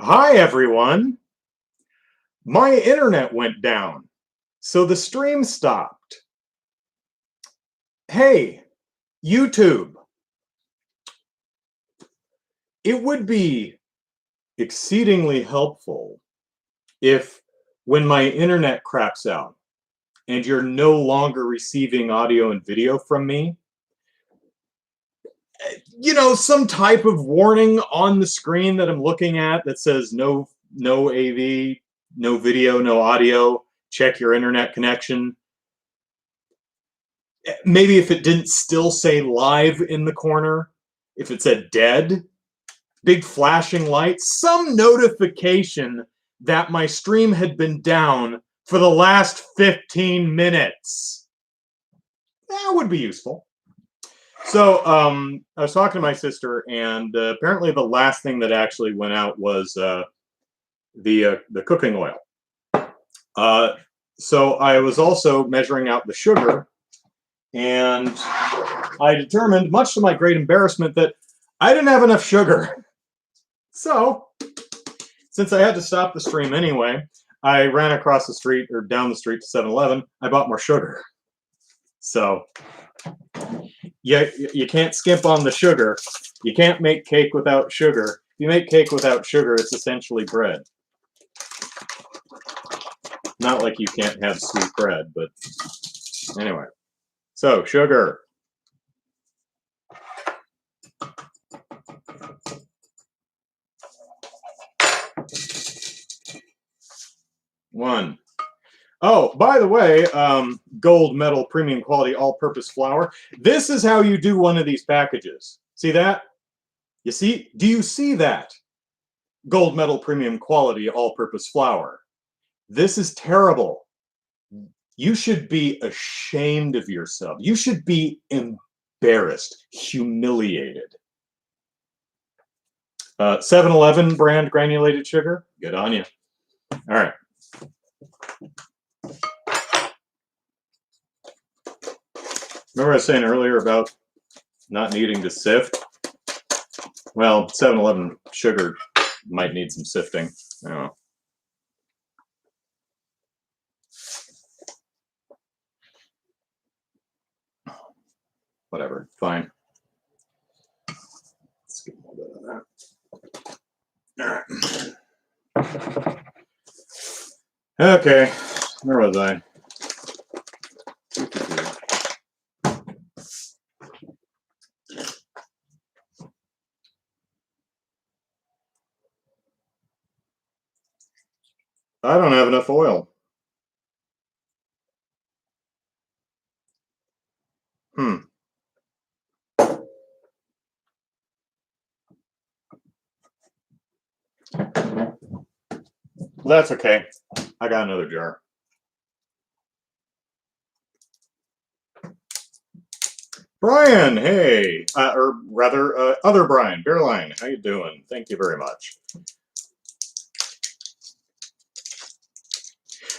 Hi, everyone. My internet went down, so the stream stopped. Hey, YouTube, it would be exceedingly helpful if, when my internet craps out and you're no longer receiving audio and video from me, some type of warning on the screen that I'm looking at that says no AV, no video, no audio, check your internet connection. Maybe if it didn't still say live in the corner, if it said dead, big flashing lights, some notification that my stream had been down for the last 15 minutes. That would be useful. So I was talking to my sister, and apparently the last thing that actually went out was the cooking oil. So I was also measuring out the sugar, and I determined, much to my great embarrassment, that I didn't have enough sugar. So, since I had to stop the stream anyway, I ran across the street, or down the street to 7-Eleven. I bought more sugar. So, yeah, you can't skimp on the sugar. You can't make cake without sugar. If you make cake without sugar, it's essentially bread. Not like you can't have sweet bread, but anyway. So, sugar. One. Oh, by the way, gold medal premium quality all-purpose flour. This is how you do one of these packages. See that? You see? Do you see that? Gold medal premium quality all-purpose flour. This is terrible. You should be ashamed of yourself. You should be embarrassed, humiliated. 7-Eleven brand granulated sugar. Good on you. All right. Remember I was saying earlier about not needing to sift? Well, 7-Eleven sugar might need some sifting. I don't know. Whatever, fine. Let's get a little bit of that. All right. Okay, where was I? I don't have enough oil. Well, that's okay. I got another jar. Brian, hey, or rather, other Brian, Bearline, how you doing? Thank you very much.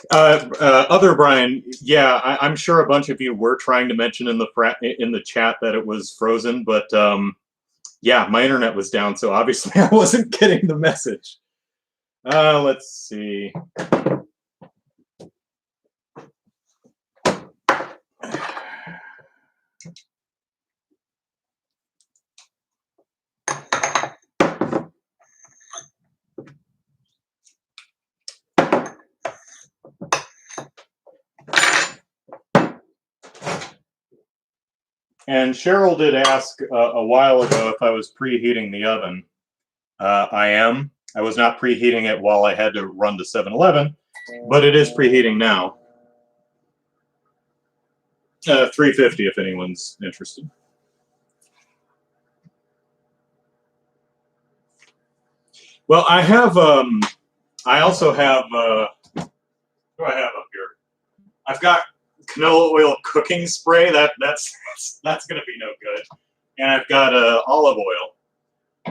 Other Brian, yeah, I'm sure a bunch of you were trying to mention in the chat that it was frozen, but yeah, my internet was down, so obviously I wasn't getting the message. Let's see. And Cheryl did ask a while ago if I was preheating the oven. I am. I was not preheating it while I had to run to 7-Eleven, but it is preheating now. 350 if anyone's interested. Well, I have, I also have, what do I have up here? I've got canola oil cooking spray. That's going to be no good. And I've got olive oil.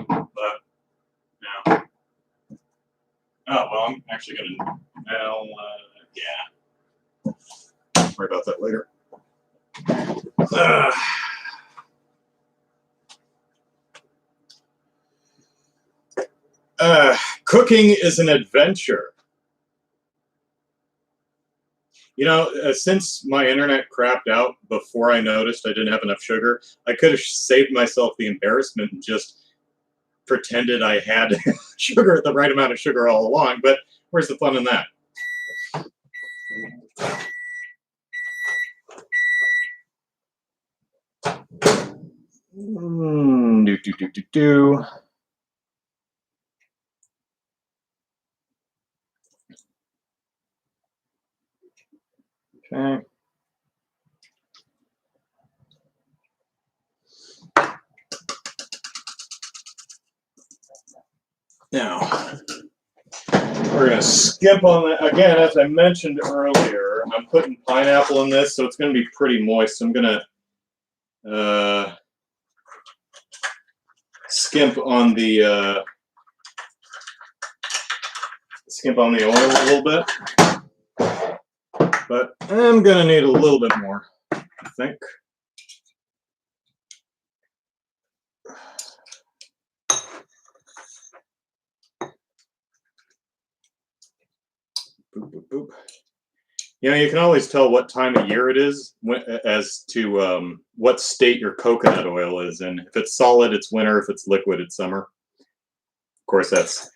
But, no. Oh, well, I'm actually going to, well, yeah. Worry about that later. Cooking is an adventure. You know, since my internet crapped out before I noticed I didn't have enough sugar, I could have saved myself the embarrassment and just pretended I had sugar, the right amount of sugar all along. But where's the fun in that? Do. Okay. Now, we're going to skip on that. Again, as I mentioned earlier, I'm putting pineapple in this, so it's going to be pretty moist. So I'm going to skimp on the oil a little bit. But I'm going to need a little bit more, I think. Boop, boop, boop. You know, you can always tell what time of year it is as to what state your coconut oil is in. If it's solid, it's winter. If it's liquid, it's summer. Of course, that's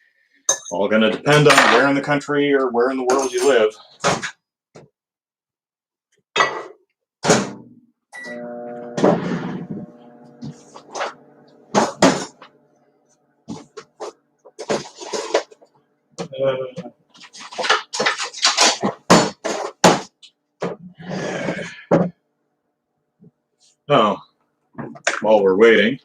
all going to depend on where in the country or where in the world you live. Oh, while we're waiting.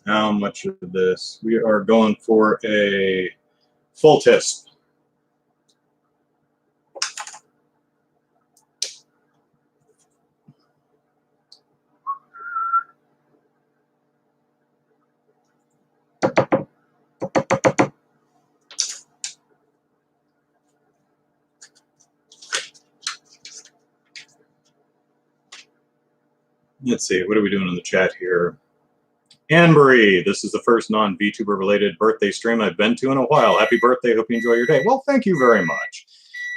How much of this? We are going for a full test. Let's see, what are we doing in the chat here? Anne-Marie, this is the first non-VTuber related birthday stream I've been to in a while. Happy birthday, hope you enjoy your day. Well, thank you very much.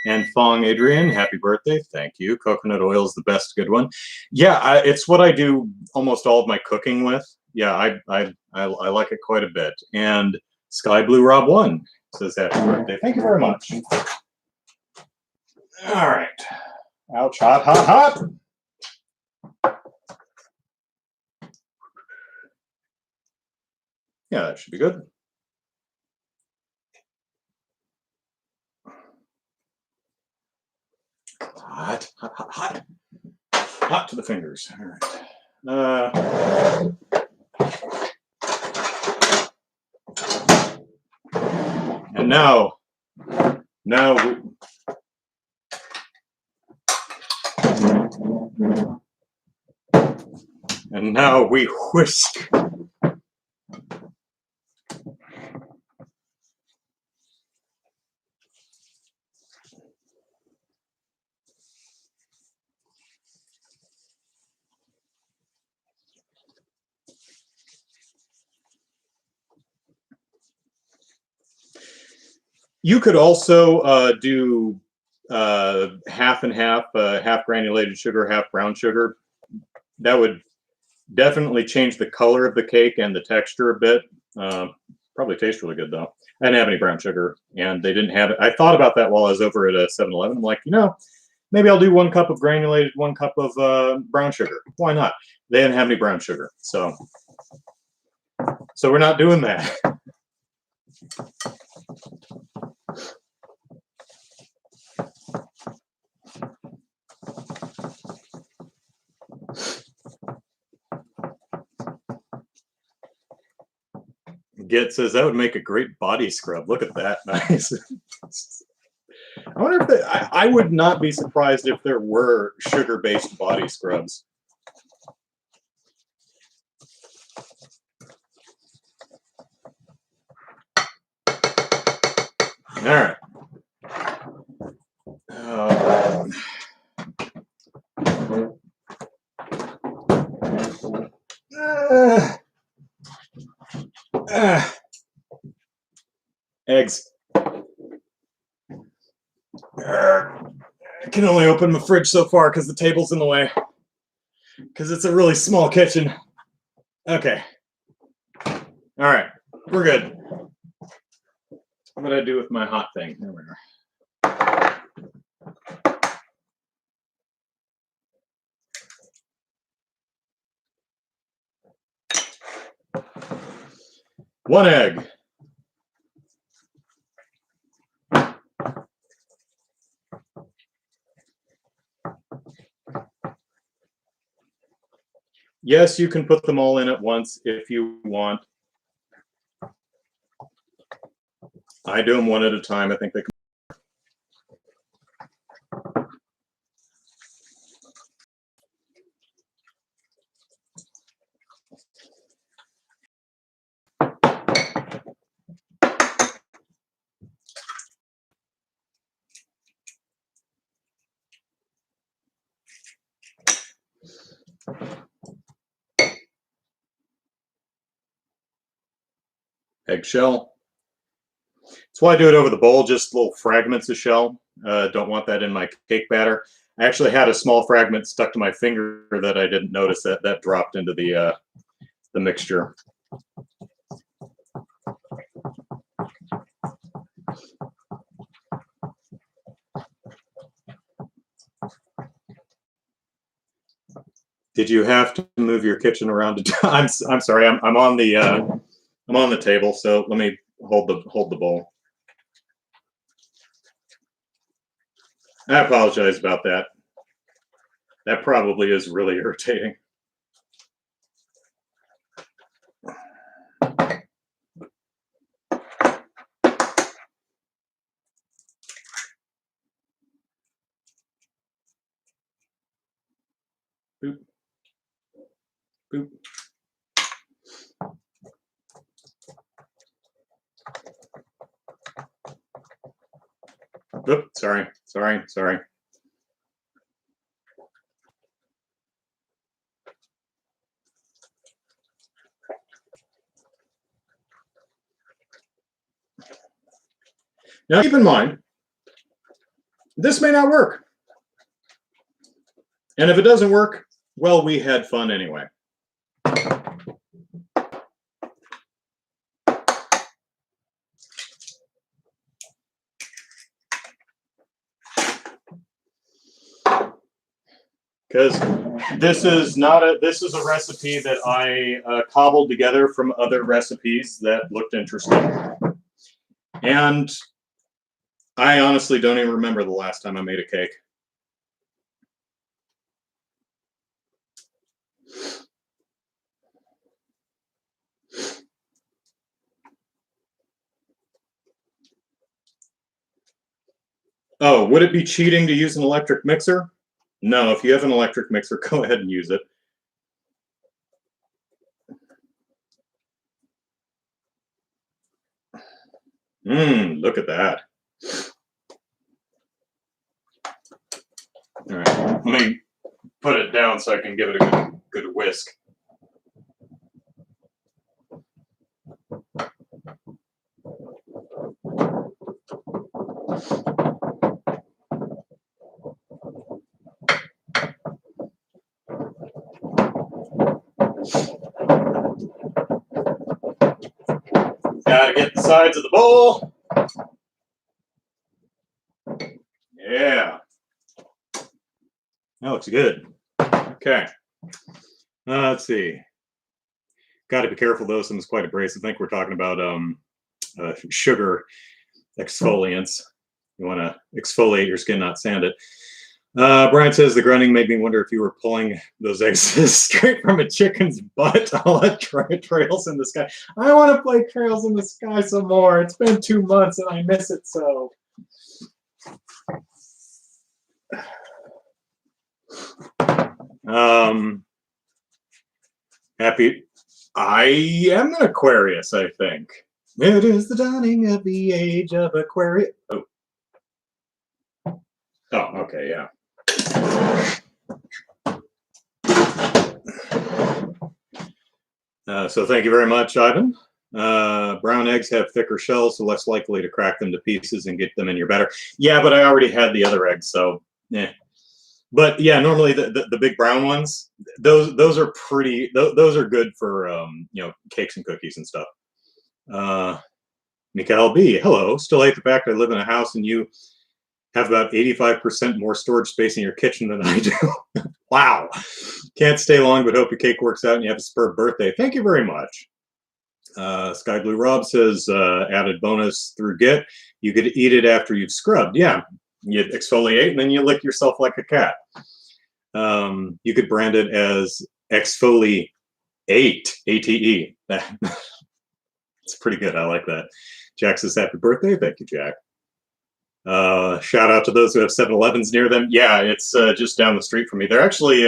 And Fong Adrian, happy birthday, thank you. Coconut oil is the best good one. Yeah, it's what I do almost all of my cooking with. Yeah, I like it quite a bit. And Sky Blue Rob 1 says happy birthday. Thank you very much. All right. Ouch, hot, hot, hot. Yeah, that should be good. Hot, hot, hot, hot. Hot to the fingers. All right. And now we whisk. You could also do half and half, half granulated sugar, half brown sugar. That would definitely change the color of the cake and the texture a bit. Probably tastes really good though. I didn't have any brown sugar, and they didn't have it. I thought about that while I was over at 7-Eleven. I'm like, you know, maybe I'll do 1 cup of granulated, 1 cup of brown sugar. Why not? They didn't have any brown sugar, so we're not doing that. Get says that would make a great body scrub. Look at that, nice. I wonder if I would not be surprised if there were sugar-based body scrubs. All right. Eggs. I can only open my fridge so far because the table's in the way. Because it's a really small kitchen. Okay. All right. We're good. What did I do with my hot thing? There we are. One egg. Yes, you can put them all in at once if you want. I do them one at a time. I think they can. Eggshell. That's why I do it over the bowl, just little fragments of shell. Don't want that in my cake batter. I actually had a small fragment stuck to my finger that I didn't notice that dropped into the mixture. Did you have to move your kitchen around? I'm sorry. I'm on the table, so let me hold the bowl. I apologize about that. That probably is really irritating. Boop. Boop. Oop, sorry. Now keep in mind, this may not work. And if it doesn't work, well, we had fun anyway. Because this is a recipe that I cobbled together from other recipes that looked interesting. And I honestly don't even remember the last time I made a cake. Oh, would it be cheating to use an electric mixer? No, if you have an electric mixer, go ahead and use it. Look at that. All right, let me put it down so I can give it a good whisk. Gotta get the sides of the bowl. Yeah. That looks good. Okay. Let's see. Got to be careful though, since it's quite abrasive. I think we're talking about sugar exfoliants. You want to exfoliate your skin, not sand it. Brian says the grunting made me wonder if you were pulling those eggs straight from a chicken's butt. I'll let Trails in the Sky. I want to play Trails in the Sky some more. It's been 2 months and I miss it so. Happy. I am an Aquarius, I think. It is the dawning of the age of Aquarius. Oh, okay, yeah. So thank you very much, Ivan. Brown eggs have thicker shells, so less likely to crack them to pieces and get them in your batter. Yeah, but I already had the other eggs, so yeah. But yeah, normally the big brown ones, those are pretty. Those are good for cakes and cookies and stuff. Mikael B, hello. Still hate the fact I live in a house and you have about 85% more storage space in your kitchen than I do. Wow. Can't stay long, but hope your cake works out and you have a superb birthday. Thank you very much. Sky Blue Rob says, added bonus through Git, you could eat it after you've scrubbed. Yeah, you exfoliate and then you lick yourself like a cat. You could brand it as exfoliate, ATE. It's pretty good. I like that. Jack says, happy birthday. Thank you, Jack. Shout out to those who have 7-Elevens near them. Yeah, it's just down the street from me. They're actually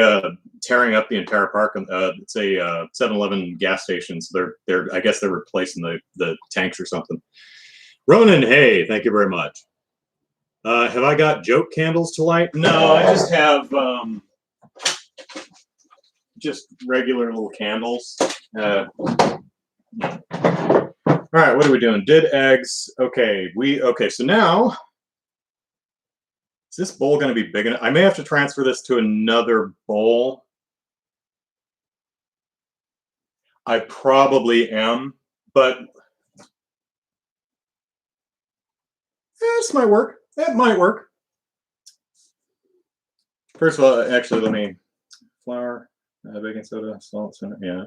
tearing up the entire park. It's a 7-Eleven gas station. So I guess they're replacing the tanks or something. Ronan, hey, thank you very much. Have I got joke candles to light? No, I just have just regular little candles. All right, what are we doing? Did eggs. Okay, so now, is this bowl going to be big enough? I may have to transfer this to another bowl. I probably am, but this might work. It might work. First of all, actually, let me flour, baking soda, salt, yeah,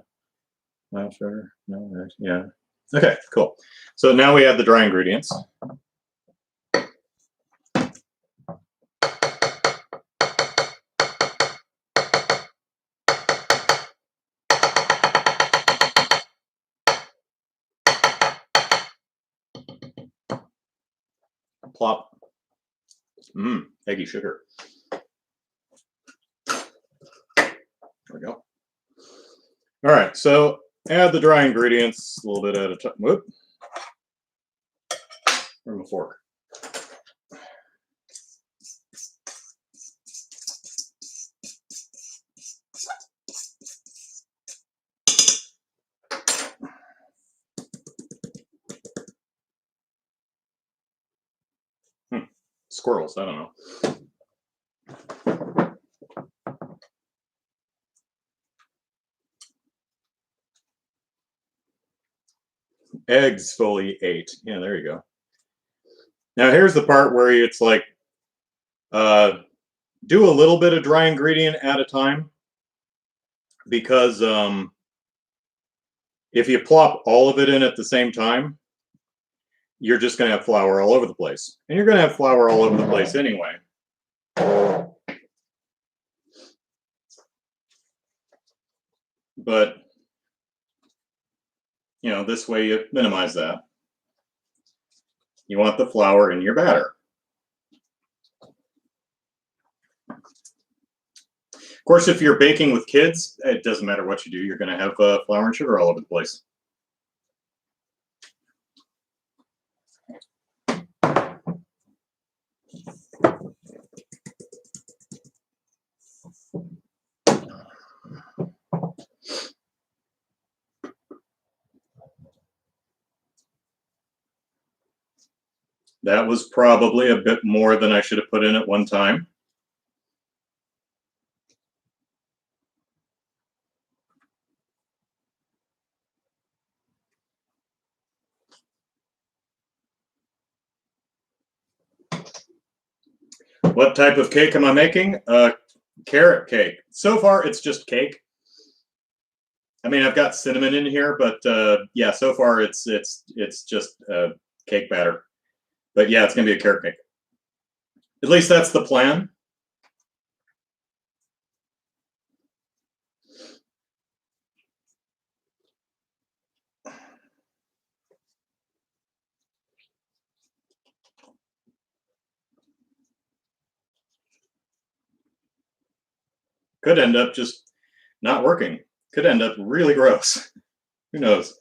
mild sugar, no, yeah. Okay, cool. So now we add the dry ingredients. Plop. Eggy sugar. There we go. All right, so add the dry ingredients a little bit at a time. Whoop. From a fork. Squirrels, I don't know. Eggs fully 8. Yeah, there you go. Now here's the part where it's like, do a little bit of dry ingredient at a time, because if you plop all of it in at the same time, you're just going to have flour all over the place. And you're going to have flour all over the place anyway. But, this way you minimize that. You want the flour in your batter. Of course, if you're baking with kids, it doesn't matter what you do. You're going to have flour and sugar all over the place. That was probably a bit more than I should have put in at one time. What type of cake am I making? Carrot cake. So far, it's just cake. I mean, I've got cinnamon in here, but yeah, so far it's just cake batter. But yeah, it's gonna be a carrot cake. At least that's the plan. Could end up just not working. Could end up really gross. Who knows?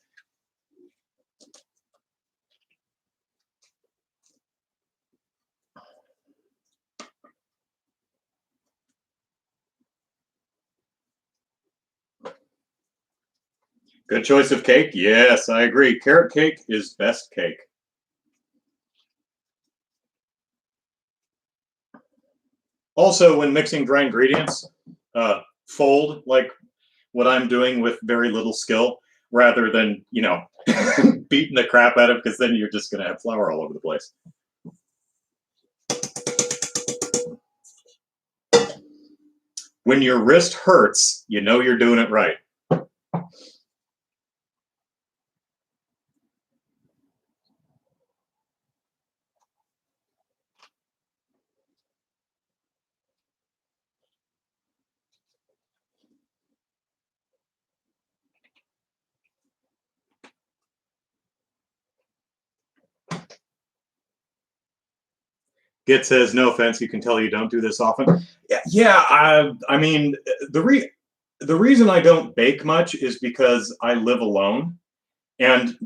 Good choice of cake. Yes, I agree. Carrot cake is best cake. Also, when mixing dry ingredients, fold like what I'm doing with very little skill, rather than, you know, beating the crap out of it, because then you're just going to have flour all over the place. When your wrist hurts, you know you're doing it right. Git says, no offense, you can tell you don't do this often. Yeah, I mean, the reason I don't bake much is because I live alone, and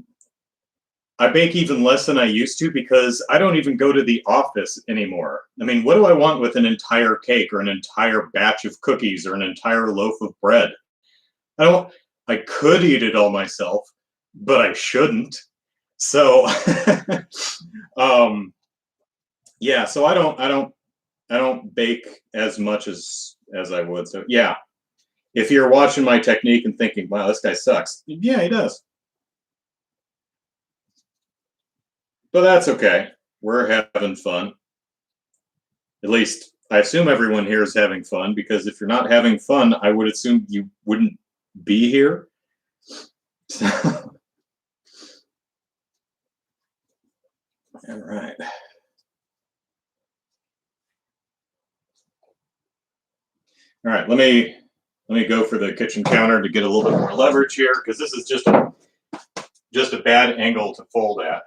I bake even less than I used to because I don't even go to the office anymore. I mean, what do I want with an entire cake or an entire batch of cookies or an entire loaf of bread? I could eat it all myself, but I shouldn't. So, yeah, so I don't bake as much as I would. So yeah, if you're watching my technique and thinking, wow, this guy sucks, yeah, he does. But that's okay. We're having fun. At least I assume everyone here is having fun, because if you're not having fun, I would assume you wouldn't be here. All right. All right, let me go for the kitchen counter to get a little bit more leverage here, because this is just a bad angle to fold at.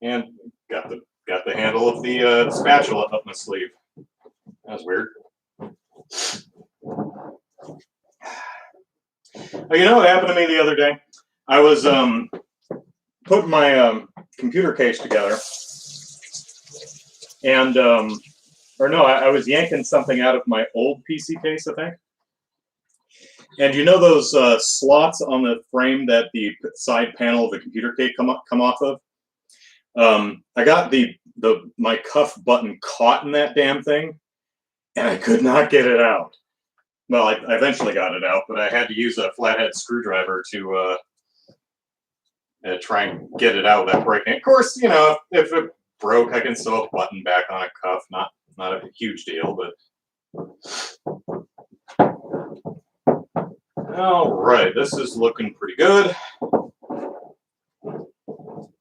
And got the handle of the spatula up my sleeve. That was weird. Oh, you know what happened to me the other day? I was putting my computer case together, and or no, I was yanking something out of my old PC case, I think. And you know those slots on the frame that the side panel of the computer case come off of? I got my cuff button caught in that damn thing, and I could not get it out. Well, I eventually got it out, but I had to use a flathead screwdriver to try and get it out without breaking it. Of course, you know, if it broke, I can sew a button back on a cuff. Not a huge deal, but. All right, this is looking pretty good.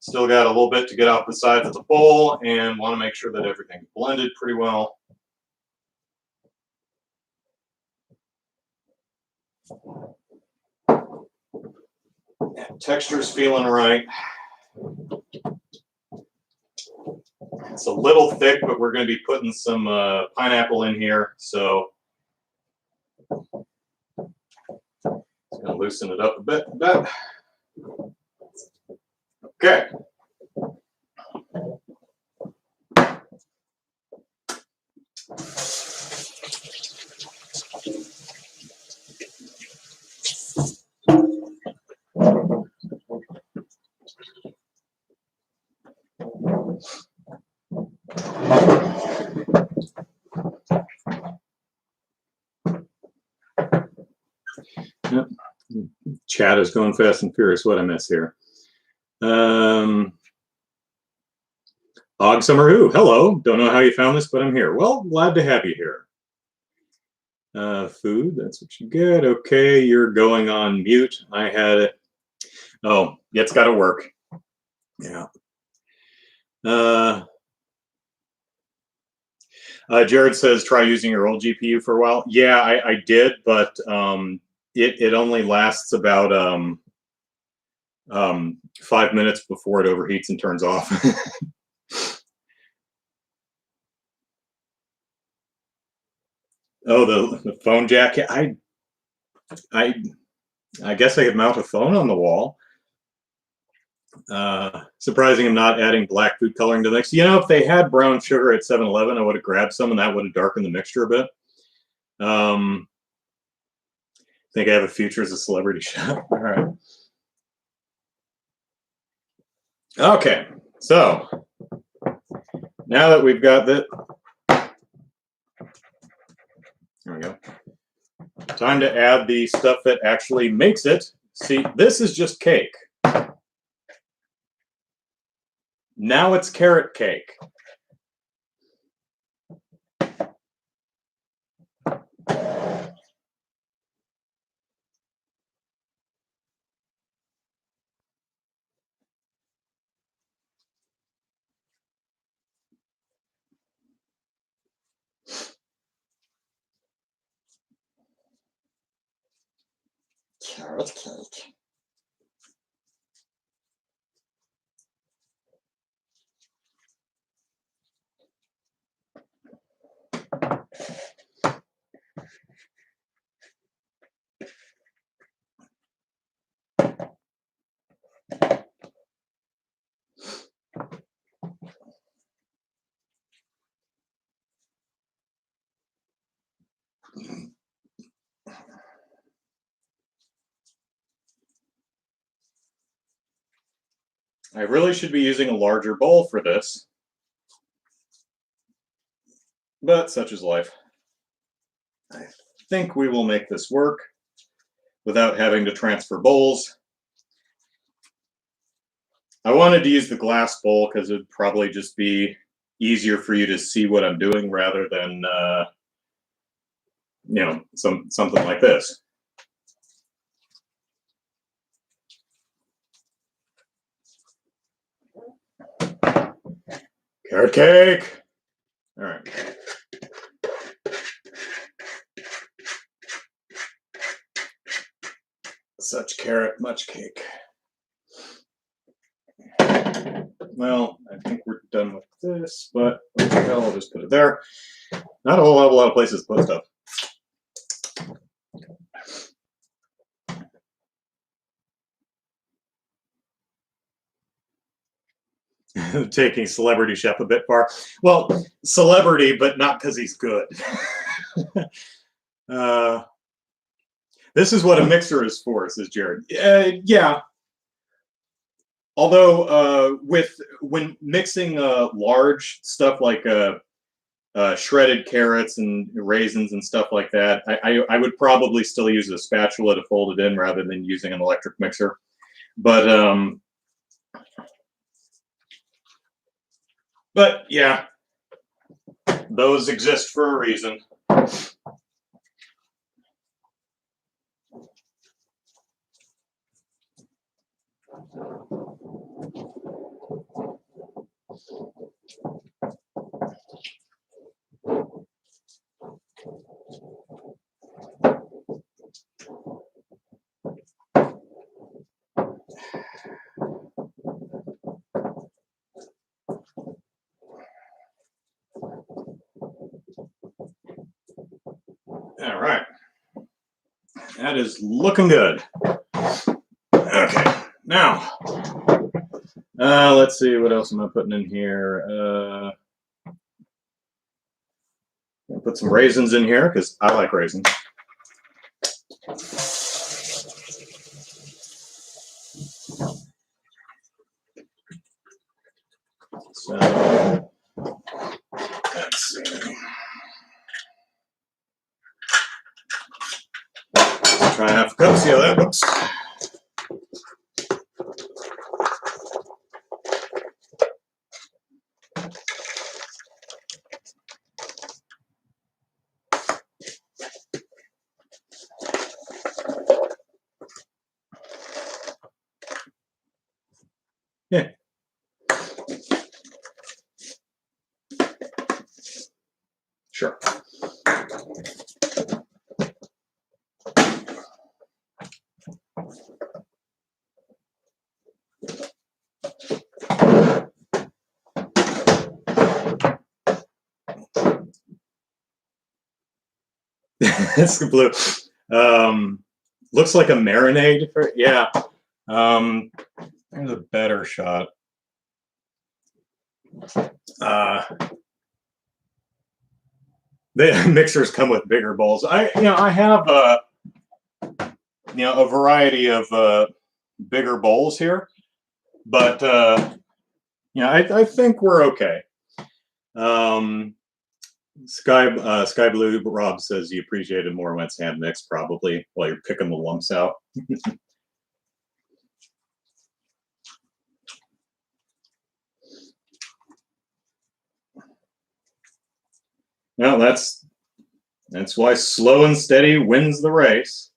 Still got a little bit to get off the sides of the bowl, and want to make sure that everything's blended pretty well. Texture's feeling right. It's a little thick, but we're going to be putting some pineapple in here, so it's going to loosen it up a bit. Okay. Yep. Chat is going fast and furious. What I miss here? Og Summer Who, hello. Don't know how you found this, but I'm here. Well, glad to have you here. Food, that's what you get. Okay, you're going on mute. I had it. Oh, it's got to work. Yeah. Jared says try using your old GPU for a while. Yeah, I did, but it only lasts about 5 minutes before it overheats and turns off. Oh, the phone jack. I I guess I could mount a phone on the wall. Surprising I'm not adding black food coloring to the mix. You know, if they had brown sugar at 7-Eleven, I would have grabbed some and that would have darkened the mixture a bit. Think I have a future as a celebrity chef. All right. Okay, so now that we've got that, there we go. Time to add the stuff that actually makes it. See, this is just cake. Now it's carrot cake. Carrot cake. I really should be using a larger bowl for this, but such is life. I think we will make this work without having to transfer bowls. I wanted to use the glass bowl because it would probably just be easier for you to see what I'm doing rather than, you know, something like this. Carrot cake. All right. Such carrot, much cake. Well, I think we're done with this, but I'll just put it there. Not a whole lot of places to put stuff. Taking celebrity chef a bit far. Well, celebrity, but not because he's good. This is what a mixer is for, says Jared. Yeah. Although when mixing large stuff like shredded carrots and raisins and stuff like that, I would probably still use a spatula to fold it in rather than using an electric mixer. But yeah, those exist for a reason. All right. That is looking good. Okay, now let's see what else am I putting in here. I'll put some raisins in here because I like raisins. So let's see. Try half a cup, see how that looks. Yeah. Sure. It's blue. Looks like a marinade. Yeah. There's a better shot. The mixers come with bigger bowls. I have a variety of bigger bowls here, but I think we're okay. Sky Blue Rob says you appreciate it more when it's hand mixed, probably while you're picking the lumps out. No, that's why slow and steady wins the race.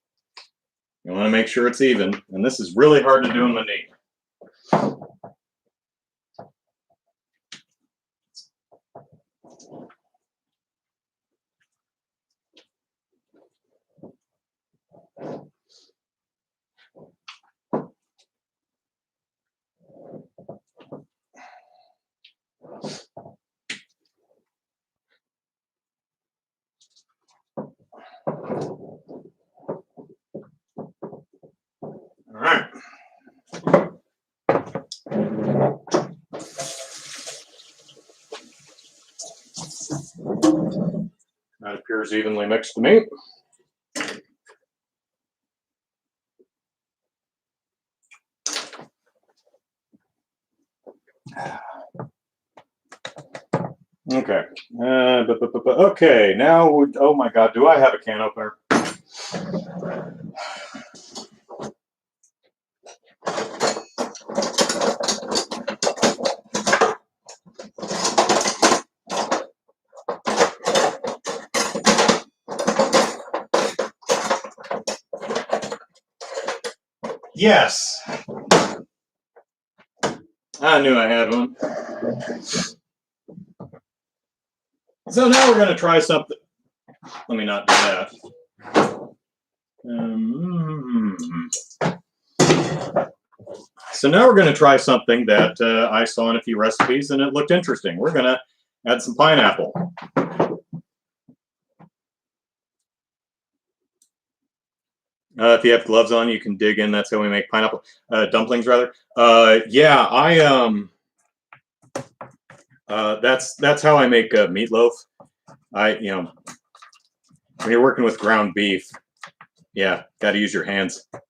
You want to make sure it's even, and this is really hard to do in the knee. All right. That appears evenly mixed to me. Okay. Okay. Now, oh my God, do I have a can opener? Yes. I knew I had one. So now we're going to try something. Let me not do that. So now we're going to try something that I saw in a few recipes and it looked interesting. We're going to add some pineapple. If you have gloves on, you can dig in. That's how we make pineapple dumplings, rather. Yeah, that's how I make meatloaf. When you're working with ground beef, yeah, got to use your hands to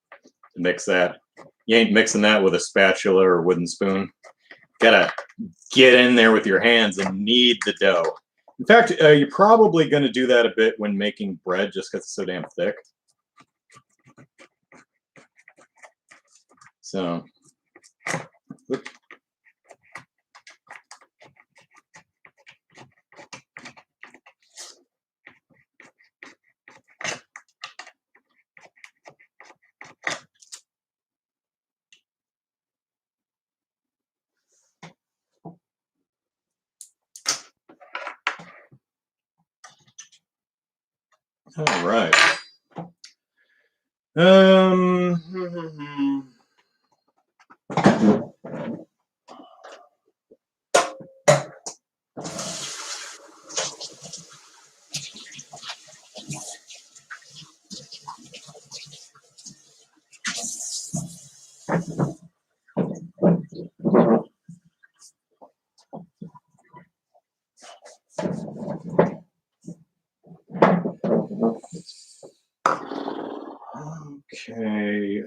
mix that. You ain't mixing that with a spatula or wooden spoon. Gotta get in there with your hands and knead the dough. In fact, you're probably going to do that a bit when making bread, just because it's so damn thick. So, oops. All right. Okay.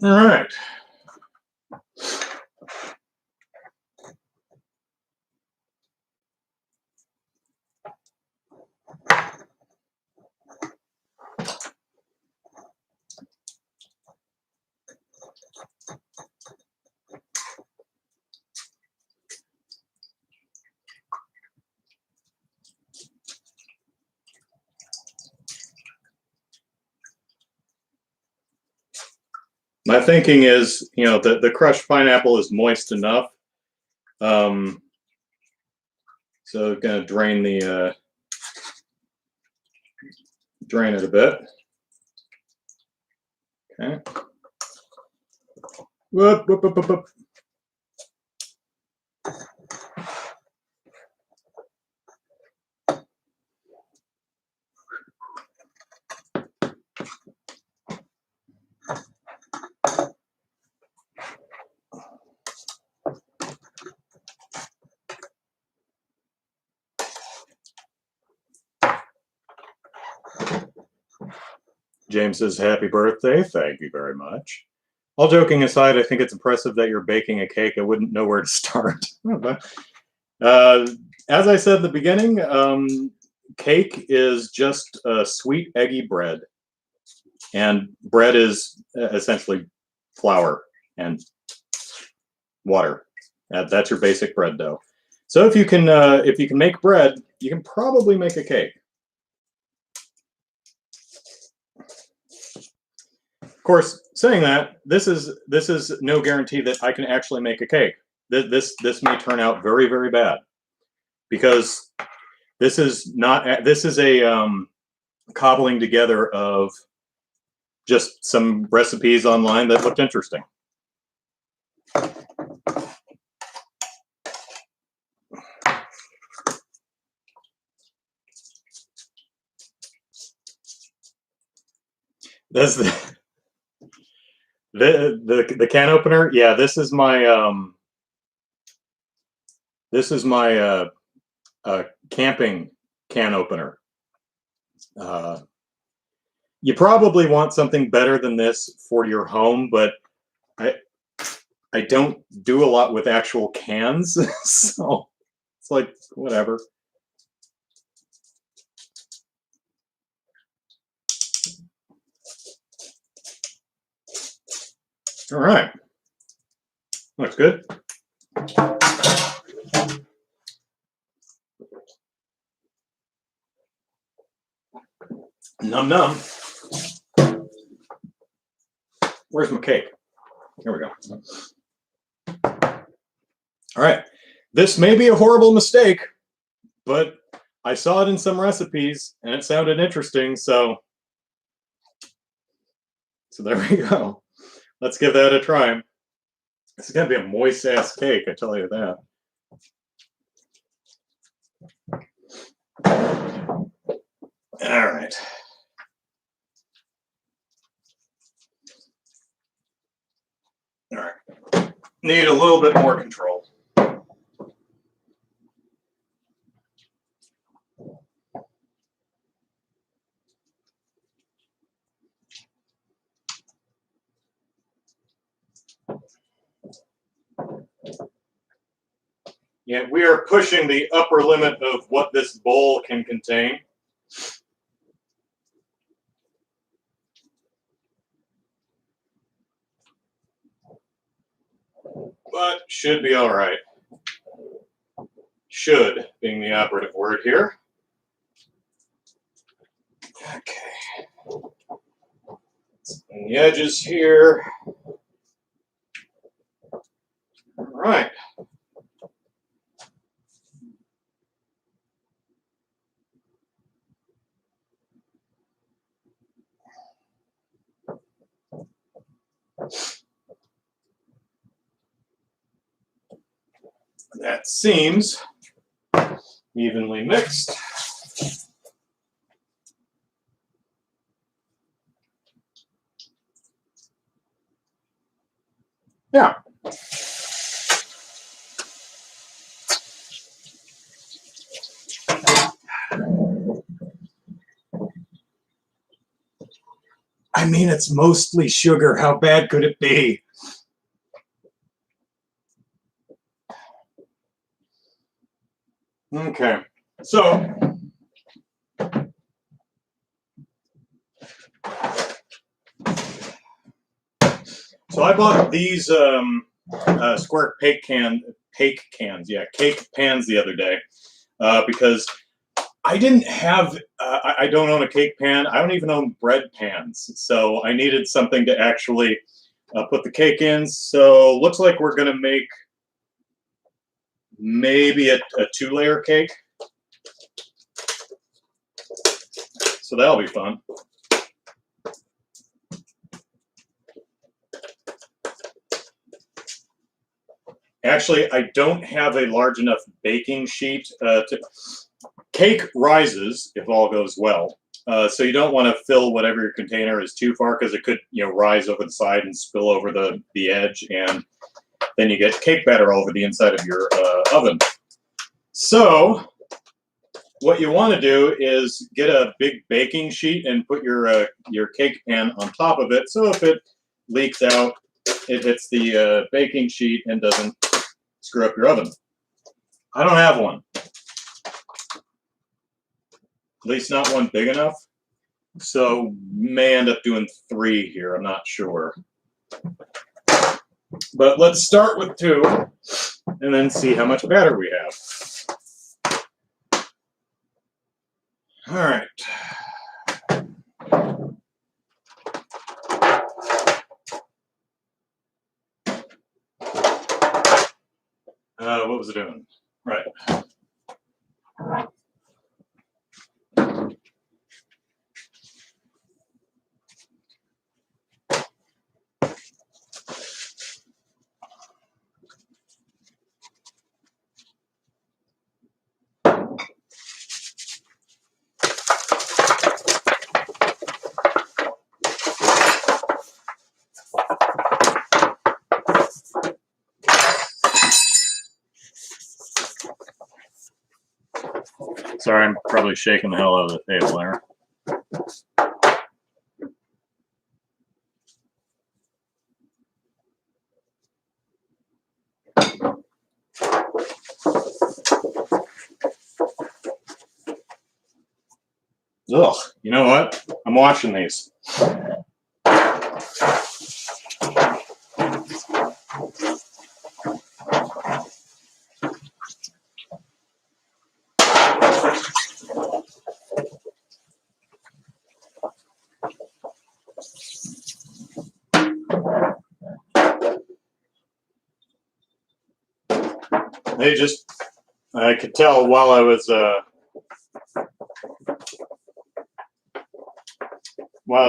All right. My thinking is, you know, the crushed pineapple is moist enough. So gonna drain it a bit. Okay. Whoop, whoop, whoop, whoop, whoop. James says, happy birthday. Thank you very much. All joking aside, I think it's impressive that you're baking a cake. I wouldn't know where to start. As I said at the beginning, cake is just sweet, eggy bread. And bread is essentially flour and water. That's your basic bread dough. So if you can make bread, you can probably make a cake. Of course, saying that, this is no guarantee that I can actually make a cake. This may turn out very, very bad, because this is a cobbling together of just some recipes online that looked interesting. That's the can opener. Yeah, this is my camping can opener. You probably want something better than this for your home, but I don't do a lot with actual cans, so it's like whatever. All right, looks good. Num num. Where's my cake? Here we go. All right, this may be a horrible mistake, but I saw it in some recipes and it sounded interesting, so there we go. Let's give that a try. This is gonna be a moist ass cake, I tell you that. All right. All right. Need a little bit more control. Yeah, we are pushing the upper limit of what this bowl can contain. But should be all right. Should being the operative word here. Okay. And the edges here. All right. That seems evenly mixed. Yeah. I mean, it's mostly sugar. How bad could it be? Okay, so I bought these square cake cans, yeah, cake pans the other day because I didn't have, I don't own a cake pan. I don't even own bread pans. So I needed something to actually put the cake in. So looks like we're going to make maybe a 2-layer cake. So that'll be fun. Actually, I don't have a large enough baking sheet to... Cake rises if all goes well. So you don't want to fill whatever your container is too far because it could, rise over the side and spill over the edge, and then you get cake batter all over the inside of your oven. So what you want to do is get a big baking sheet and put your cake pan on top of it. So if it leaks out, it hits the baking sheet and doesn't screw up your oven. I don't have one. At least not one big enough. So may end up doing 3 here. I'm not sure. But let's start with 2 and then see how much batter we have. All right. What was it doing? Right. Sorry, I'm probably shaking the hell out of the table there. Ugh, you know what? I'm washing these. I could tell while I was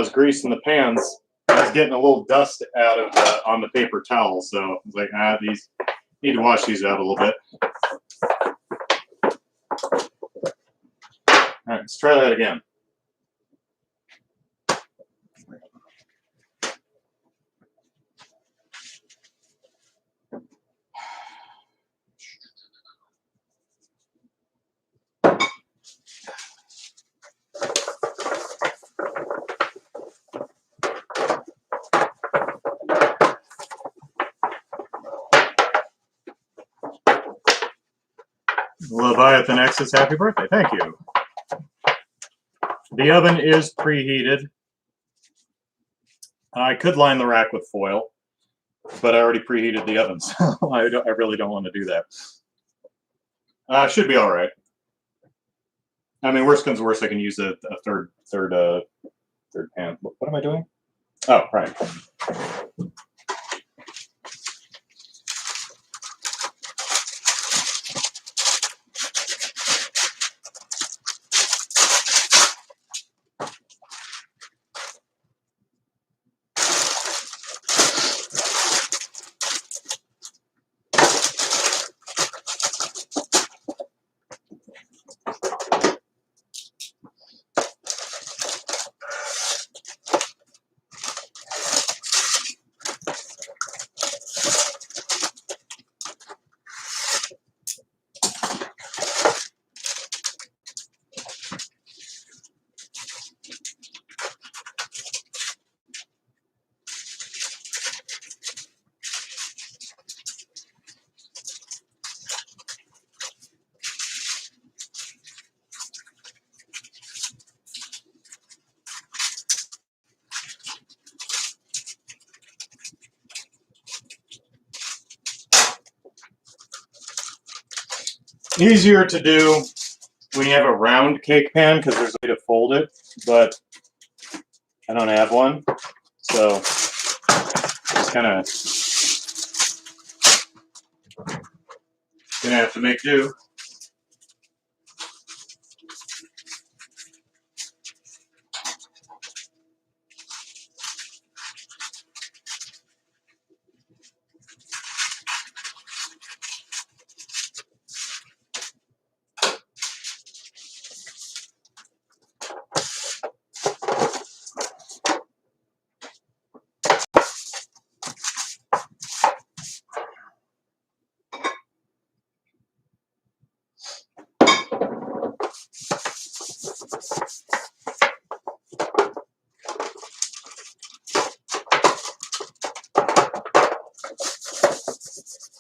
greasing the pans, I was getting a little dust out of on the paper towel. So I was like, these need to wash these out a little bit. All right, let's try that again. Leviathan X says happy birthday. Thank you. The oven is preheated. I could line the rack with foil, but I already preheated the oven, so I really don't want to do that. Should be all right. I mean, worst comes to worst, I can use a third pan. What am I doing? Oh, right. Easier to do when you have a round cake pan because there's a way to fold it, but I don't have one, so just kind of gonna have to make do.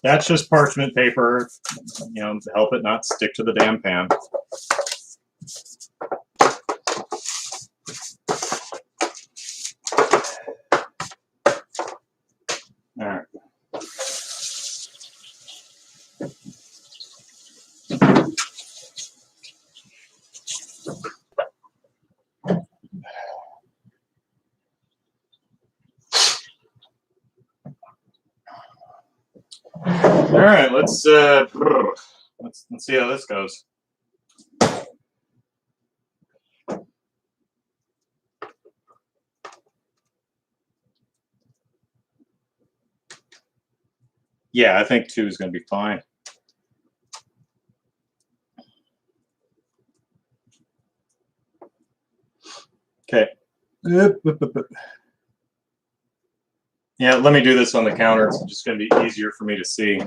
That's just parchment paper, you know, to help it not stick to the damn pan. All right. All right, let's see how this goes. Yeah, I think 2 is going to be fine. Okay. Yeah, let me do this on the counter. It's just going to be easier for me to see.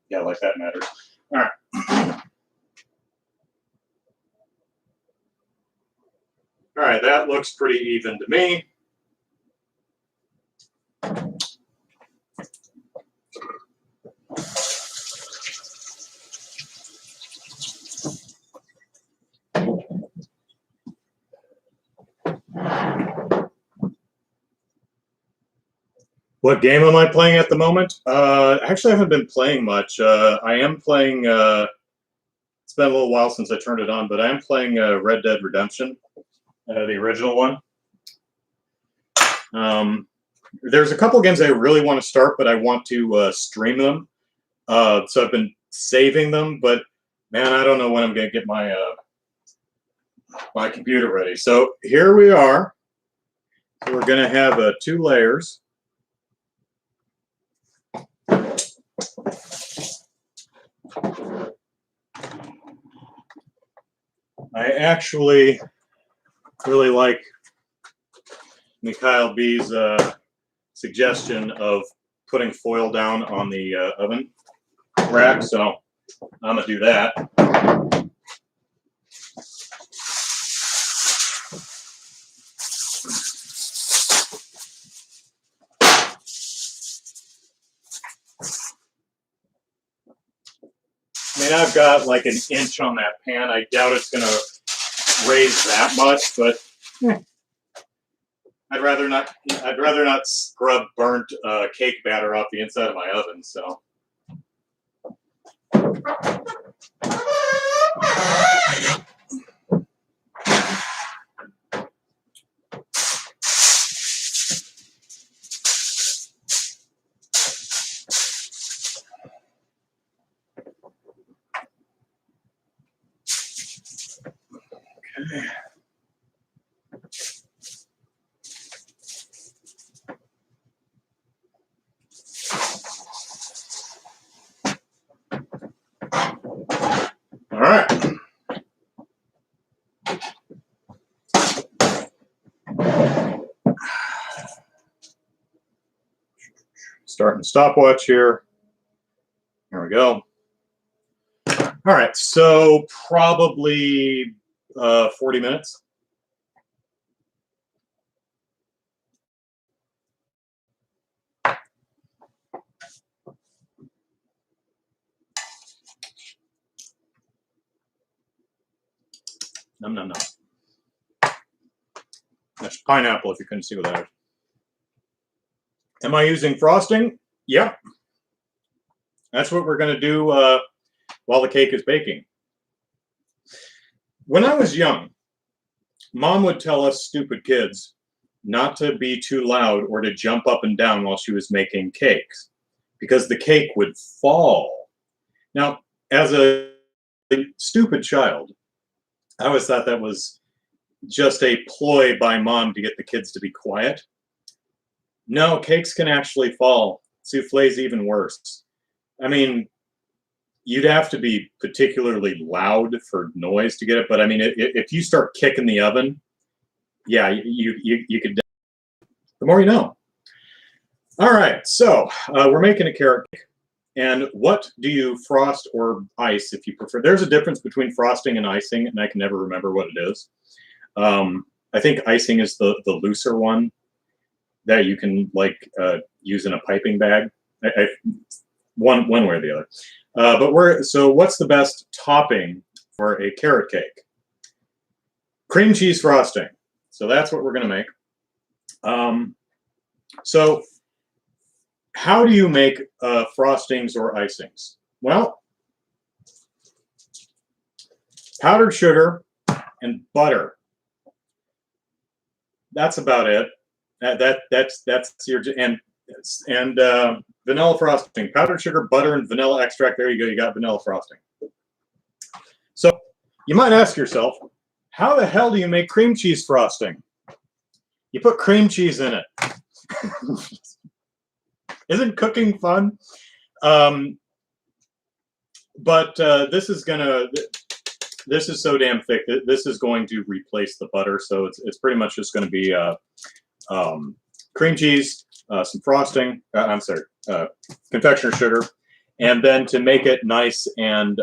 Yeah, like that matters. All right. All right, that looks pretty even to me. What game am I playing at the moment? Actually, I haven't been playing much. I am playing. It's been a little while since I turned it on, but I am playing Red Dead Redemption, the original one. There's a couple games I really want to start, but I want to stream them. So I've been saving them, but man, I don't know when I'm going to get my my computer ready. So here we are. So we're going to have 2 layers. I actually really like Mikhail B's suggestion of putting foil down on the oven rack, so I'm going to do that. I mean, I've got like an inch on that pan. I doubt it's going to raise that much, but I'd rather not. I'd rather not scrub burnt cake batter off the inside of my oven. So. Okay. All right. Starting stopwatch here. There we go. All right, so probably 40 minutes. Nom, nom, nom. That's pineapple if you couldn't see what that is. Am I using frosting? Yep. That's what we're going to do while the cake is baking. When I was young, Mom would tell us stupid kids not to be too loud or to jump up and down while she was making cakes because the cake would fall. Now, as a stupid child, I always thought that was just a ploy by Mom to get the kids to be quiet. No, cakes can actually fall. Souffle's even worse. I mean, you'd have to be particularly loud for noise to get it, but I mean, if you start kicking the oven, yeah, you could. The more you know. All right, so we're making a carrot cake. And what do you frost or ice if you prefer? There's a difference between frosting and icing, and I can never remember what it is. I think icing is the looser one that you can like use in a piping bag. One way or the other. So what's the best topping for a carrot cake? Cream cheese frosting. So that's what we're going to make. So how do you make frostings or icings? Well, powdered sugar and butter. That's about it. That's your and vanilla frosting. Powdered sugar, butter, and vanilla extract. There you go. You got vanilla frosting. So you might ask yourself, how the hell do you make cream cheese frosting? You put cream cheese in it. Isn't cooking fun? But this is so damn thick. This is going to replace the butter. So it's pretty much just going to be cream cheese, some frosting. I'm sorry, confectioner sugar, and then to make it nice and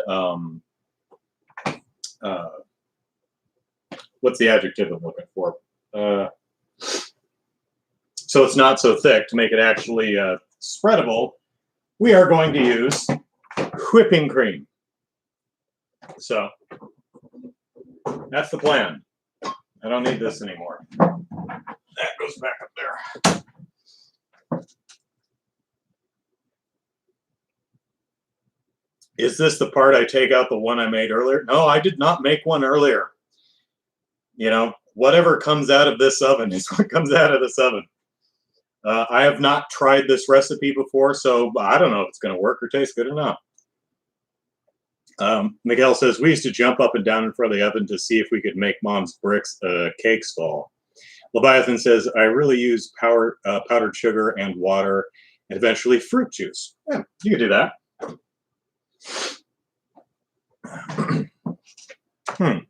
what's the adjective I'm looking for? So it's not so thick, to make it actually spreadable, we are going to use whipping cream. So that's the plan. I don't need this anymore. That goes back up there. Is this the part I take out the one I made earlier? No, I did not make one earlier. You know, whatever comes out of this oven is what comes out of this oven. I have not tried this recipe before, so I don't know if it's going to work or taste good or not. Miguel says, we used to jump up and down in front of the oven to see if we could make Mom's cakes fall. Leviathan says, I really use powdered sugar and water and eventually fruit juice. Yeah, you can do that. I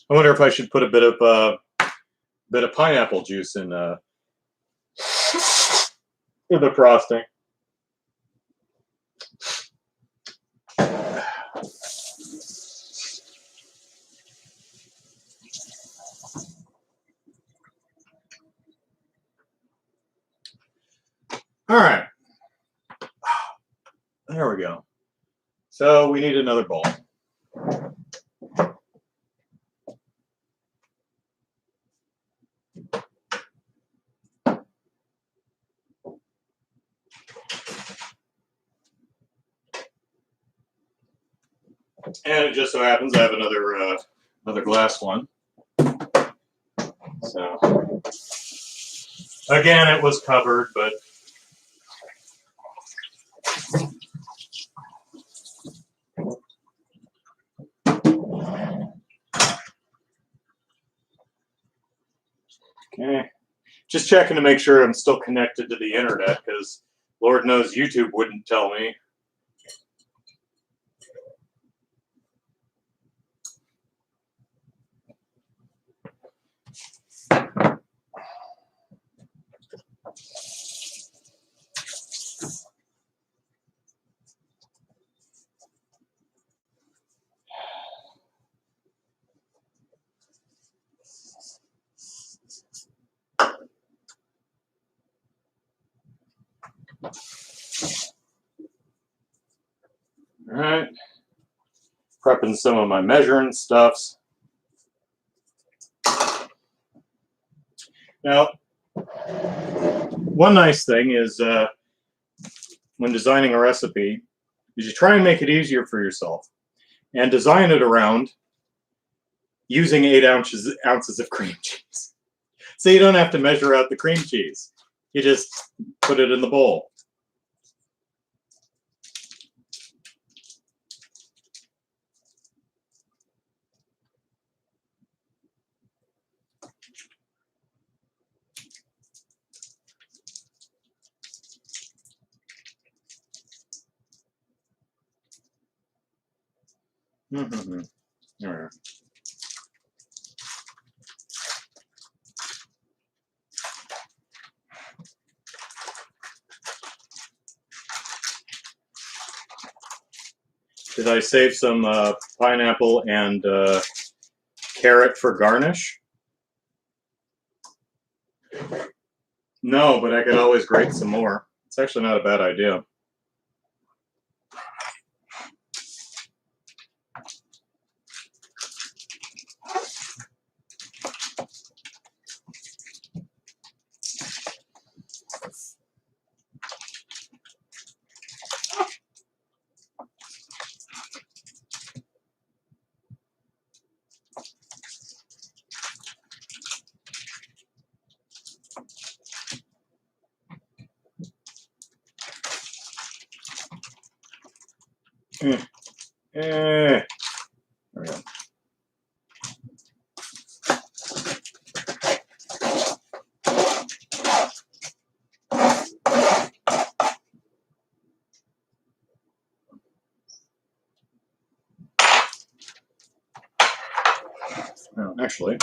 wonder if I should put a bit of pineapple juice in the frosting. All right. There we go. So we need another bowl. And it just so happens I have another glass one. So again, it was covered, but okay. Just checking to make sure I'm still connected to the internet, because Lord knows YouTube wouldn't tell me. All right. Prepping some of my measuring stuffs. Now, one nice thing is when designing a recipe is you try and make it easier for yourself and design it around using 8 ounces of cream cheese. So you don't have to measure out the cream cheese. You just put it in the bowl. Mm-hmm. All right. Did I save some pineapple and carrot for garnish? No, but I could always grate some more. It's actually not a bad idea. There we go. Oh, actually,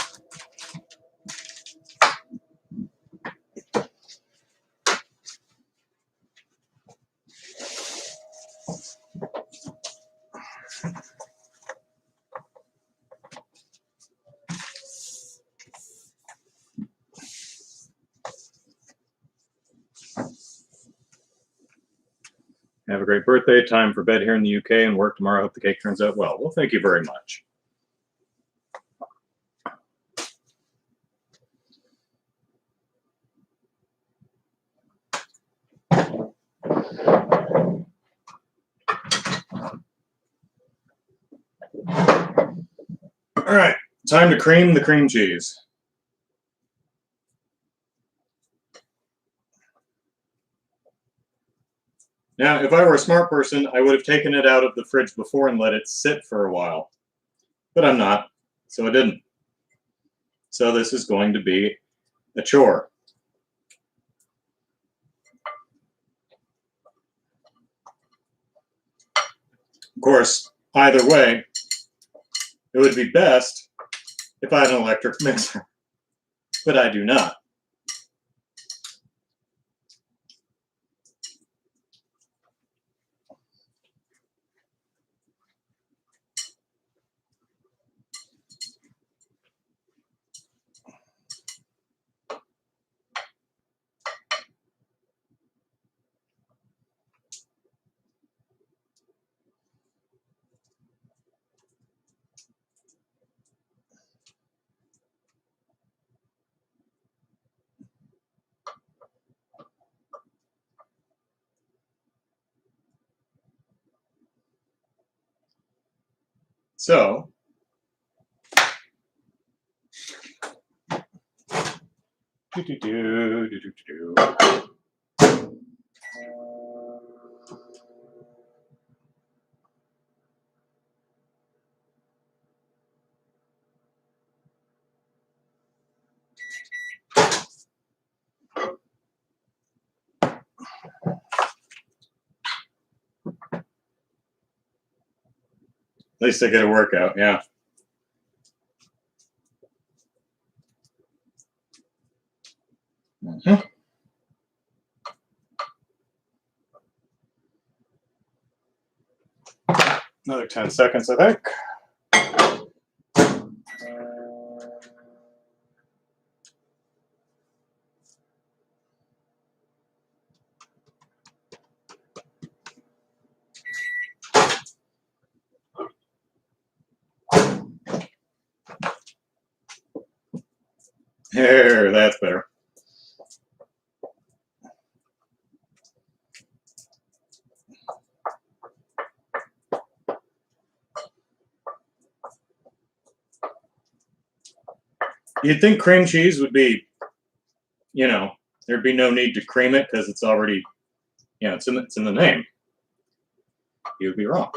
have a great birthday. Time for bed here in the UK and work tomorrow. Hope the cake turns out well. Well, thank you very much. All right, time to cream the cream cheese. Now, if I were a smart person, I would have taken it out of the fridge before and let it sit for a while. But I'm not, so I didn't. So this is going to be a chore. Of course, either way, it would be best if I had an electric mixer, but I do not. So, at least I get a workout, yeah. Another 10 seconds, I think. There, that's better. You'd think cream cheese would be, you know, there'd be no need to cream it because it's already, you know, it's in the name. You'd be wrong.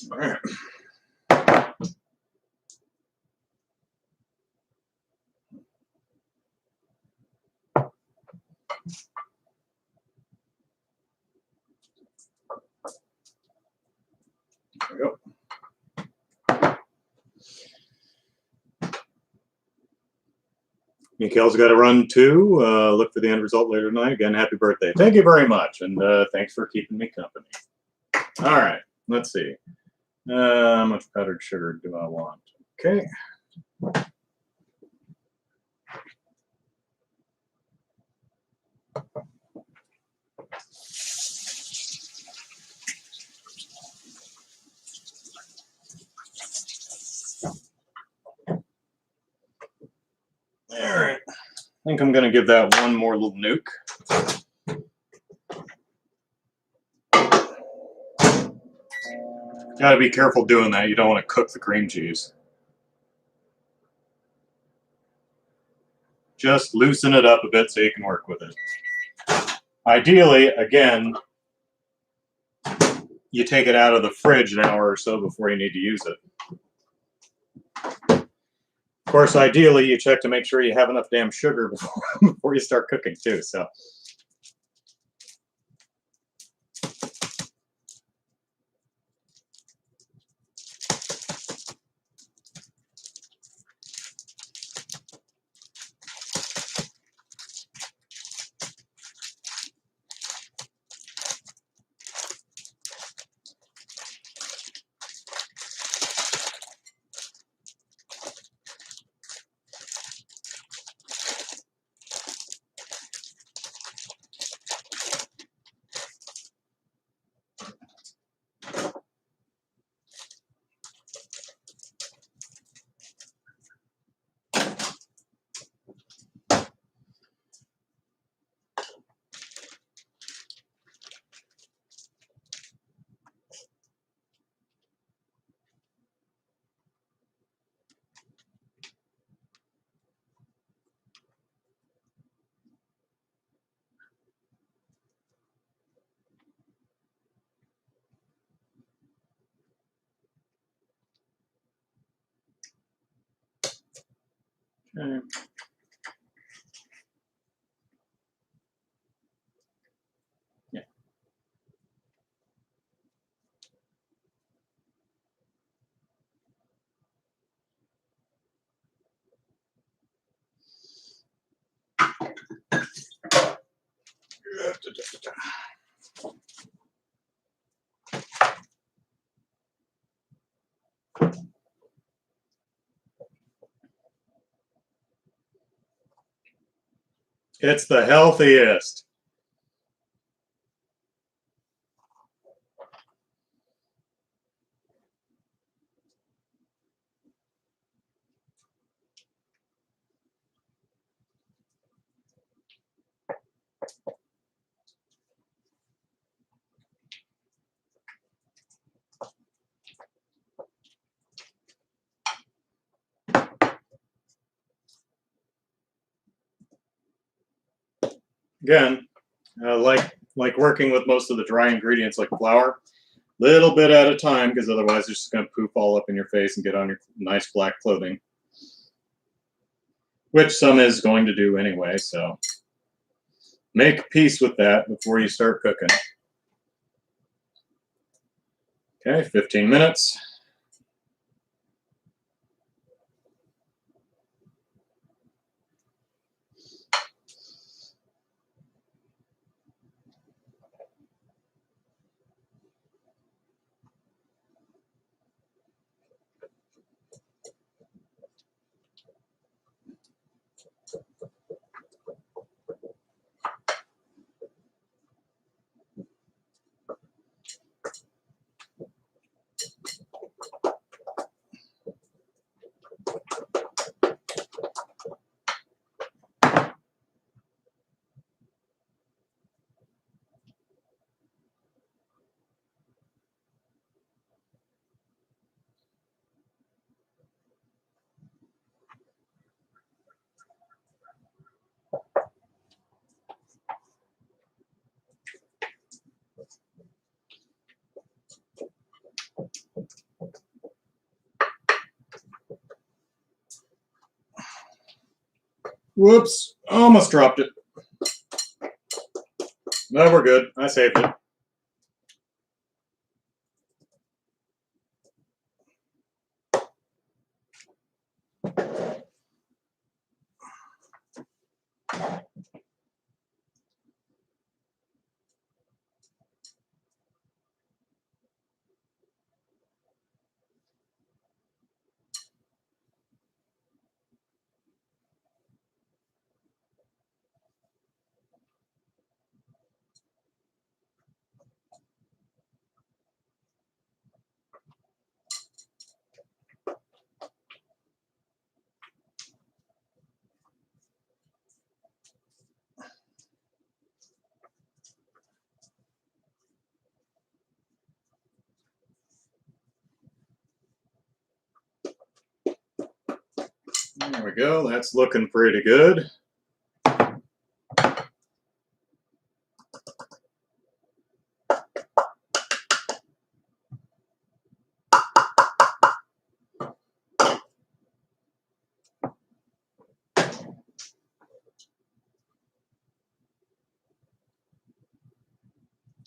All right. There we go. Mikhail's got to run too. Look for the end result later tonight. Again, happy birthday. Thank you very much. And thanks for keeping me company. All right. Let's see. How much powdered sugar do I want? Okay. All right. I think I'm going to give that one more little nuke. Got to be careful doing that. You don't want to cook the cream cheese. Just loosen it up a bit so you can work with it. Ideally, again, you take it out of the fridge an hour or so before you need to use it. Of course, ideally, you check to make sure you have enough damn sugar before you start cooking too. So. Okay. Yeah. It's the healthiest. Again, like working with most of the dry ingredients like flour, little bit at a time, because otherwise it's just going to poop all up in your face and get on your nice black clothing, which some is going to do anyway. So make peace with that before you start cooking. Okay, 15 minutes. Whoops, almost dropped it. No, we're good. I saved it. There we go. That's looking pretty good.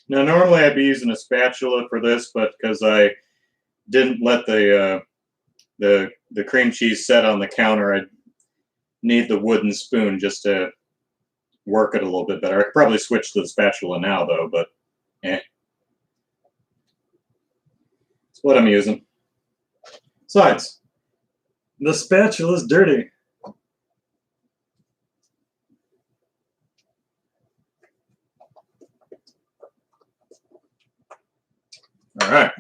Now, normally I'd be using a spatula for this, but because I didn't let the cream cheese set on the counter, I need the wooden spoon just to work it a little bit better. I could probably switch to the spatula now, though, but it's what I'm using. Besides, the spatula's dirty. All right.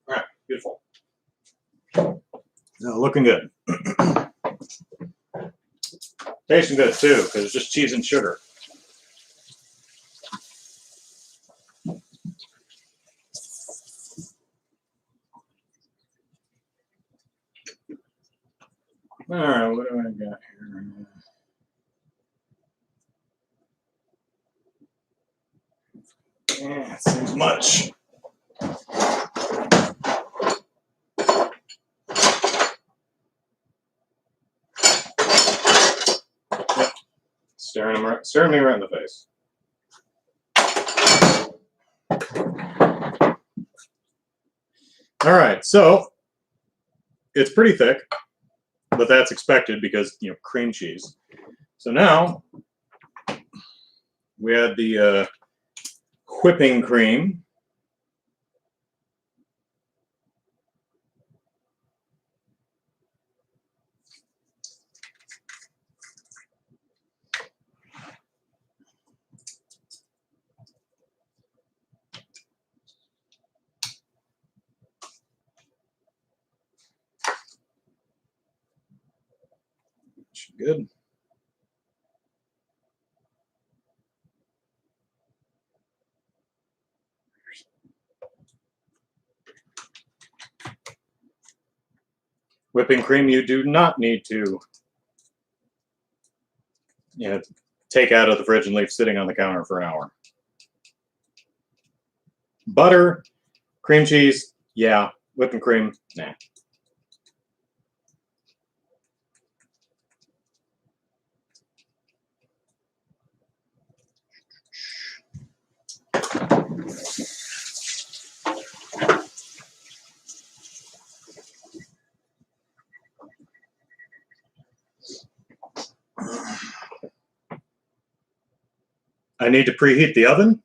All right, beautiful. Now, looking good. Tasting good too, because it's just cheese and sugar. All right, what do I got here? Yeah, it seems much. Yep. Staring me right in the face. All right, so it's pretty thick, but that's expected because, you know, cream cheese. So now we add the whipping cream. Good. Whipping cream you do not need to, you know, take out of the fridge and leave sitting on the counter for an hour. Butter, cream cheese, yeah. Whipping cream, nah. I need to preheat the oven.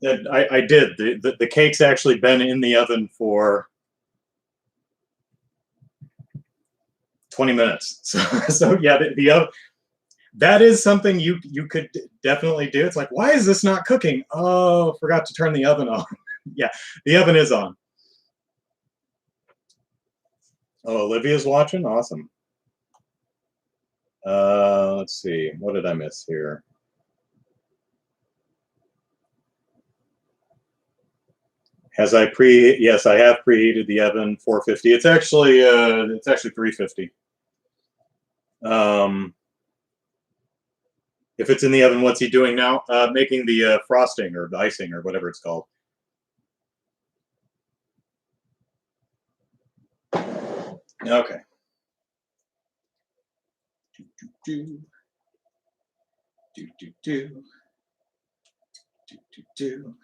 I did. The cake's actually been in the oven for 20 minutes. So yeah, the oven, that is something you could definitely do. It's like, why is this not cooking? Oh, forgot to turn the oven on. Yeah, the oven is on. Oh, Olivia's watching? Awesome. Let's see. What did I miss here? Yes, I have preheated the oven 450. It's actually 350. If it's in the oven, what's he doing now? Making the frosting or the icing or whatever it's called. Okay. Do do do do do do do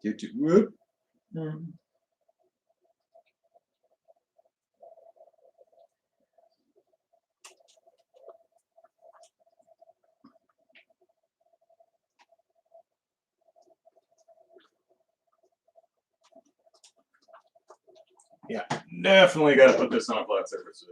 do do do. Mm. Yeah, definitely got to put this on a flat surface.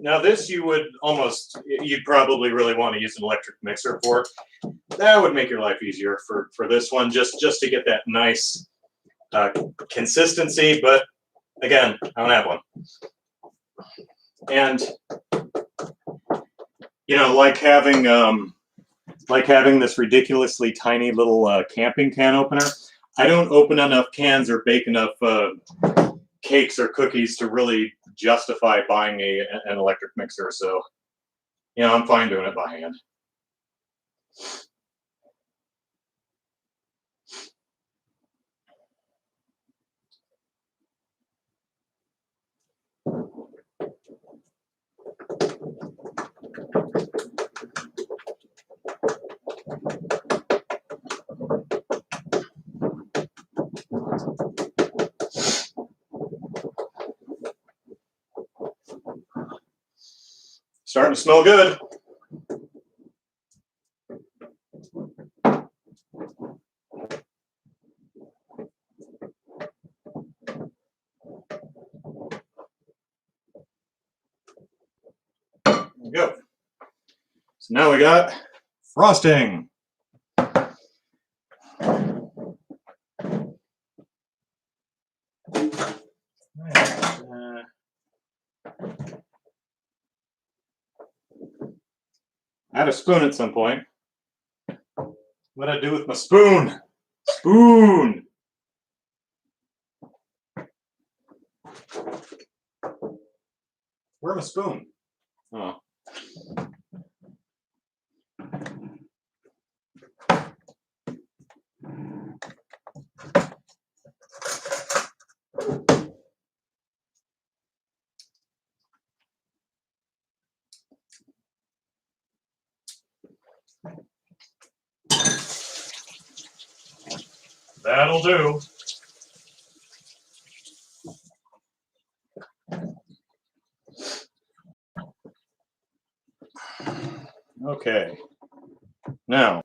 Now this you'd probably really want to use an electric mixer for. That would make your life easier for this one, just to get that nice consistency. But again, I don't have one. And you know, like having this ridiculously tiny little camping can opener. I don't open enough cans or bake enough cakes or cookies to really justify buying an electric mixer. So, you know, I'm fine doing it by hand. Starting to smell good. There we go. So now we got frosting. I had a spoon at some point. What did I do with my spoon? Spoon! Where's my spoon? Oh. That'll do. Okay. Now,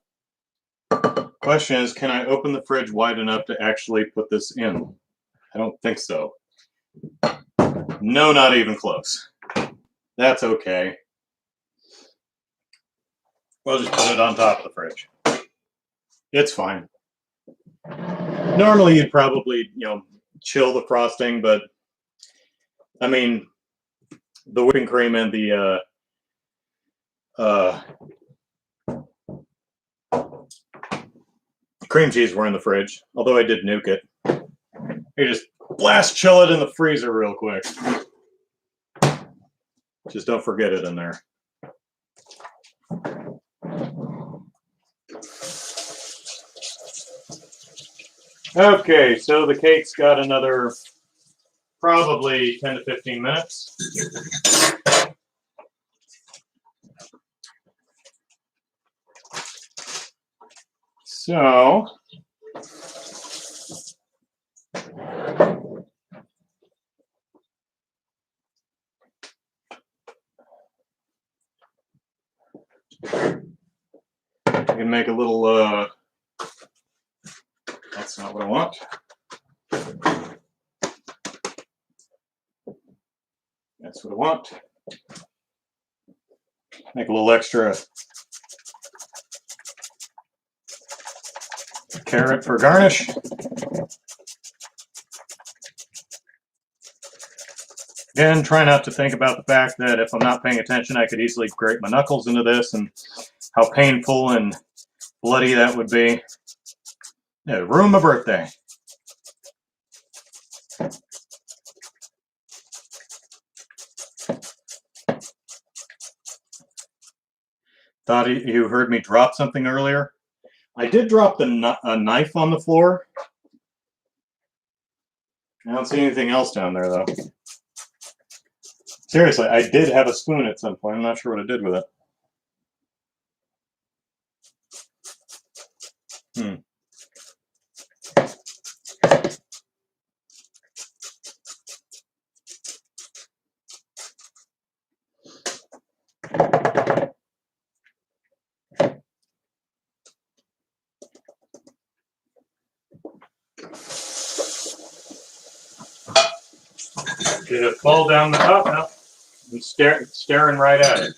question is, can I open the fridge wide enough to actually put this in? I don't think so. No, not even close. That's okay. We'll just put it on top of the fridge. It's fine. Normally you'd probably, chill the frosting, but I mean, the whipping cream and the cream cheese were in the fridge, although I did nuke it. You just blast chill it in the freezer real quick. Just don't forget it in there. Okay, so the cake's got another probably 10 to 15 minutes. So, I can make a little, that's not what I want. That's what I want. Make a little extra carrot for garnish. Again, try not to think about the fact that if I'm not paying attention, I could easily grate my knuckles into this and how painful and bloody that would be. Yeah, ruin my birthday. Thought you heard me drop something earlier. I did drop the knife on the floor. I don't see anything else down there, though. Seriously, I did have a spoon at some point. I'm not sure what I did with it. Did it fall down the top? No. I'm staring right at it.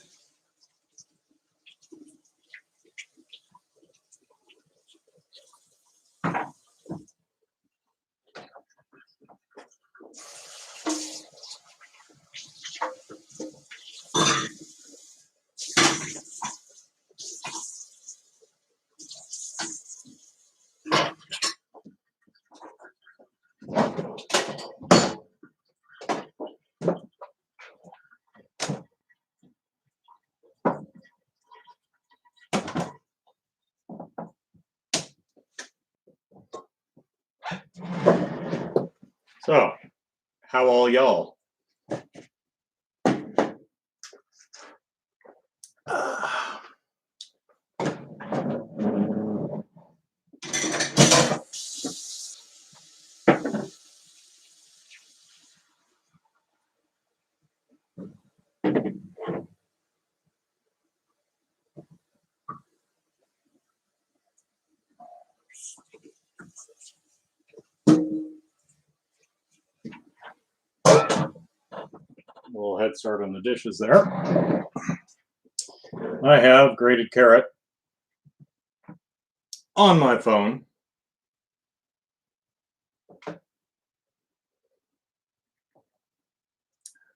So, how all y'all? A little head start on the dishes there. I have grated carrot on my phone.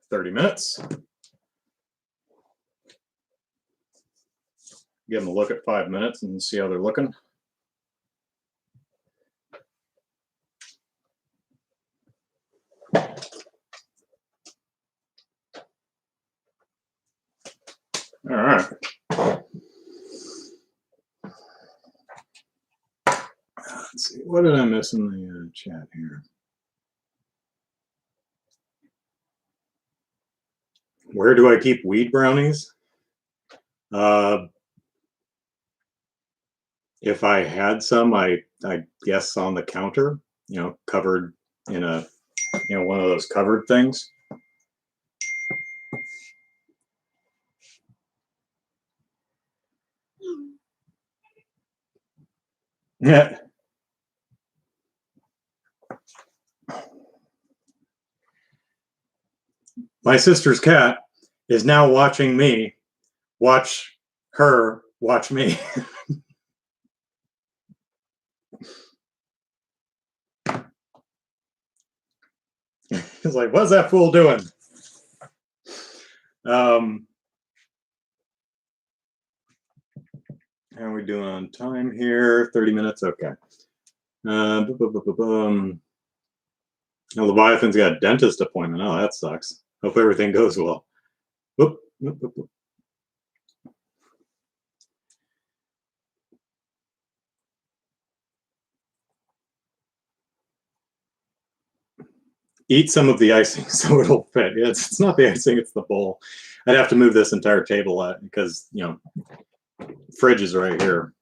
"30 minutes. Give them a look at 5 minutes and see how they're looking. All Let's see, what did I miss in the chat here? Where do I keep weed brownies? If I had some, I guess on the counter, covered in a, one of those covered things. Yeah. My sister's cat is now watching me watch her watch me. It's like, what's that fool doing? How are we doing on time here? 30 minutes? Okay. Leviathan's got a dentist appointment. Oh, that sucks. Hope everything goes well. Whoop, whoop, whoop, whoop. Eat some of the icing so it'll fit. It's not the icing, it's the bowl. I'd have to move this entire table because, fridge is right here.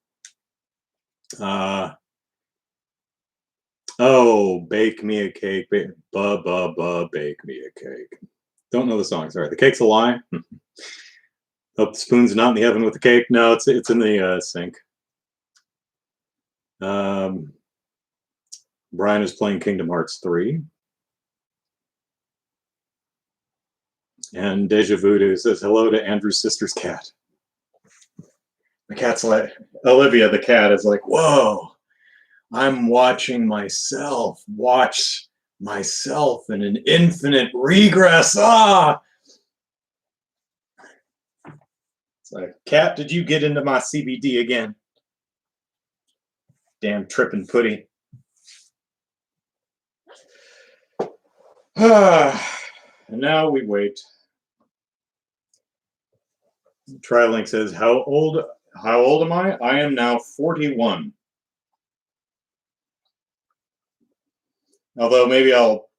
Oh, bake me a cake. Bake me a cake. Don't know the song. Sorry. The cake's a lie. Hope the spoon's not in the oven with the cake. No, it's in the sink. Brian is playing Kingdom Hearts 3. And Deja Voodoo says hello to Andrew's sister's cat. The cat's like, Olivia, the cat, is like, whoa, I'm watching myself watch myself in an infinite regress. Ah! It's like, cat, did you get into my CBD again? Damn tripping putty. And now we wait. TriLink says, how old am I? I am now 41. Although maybe I'll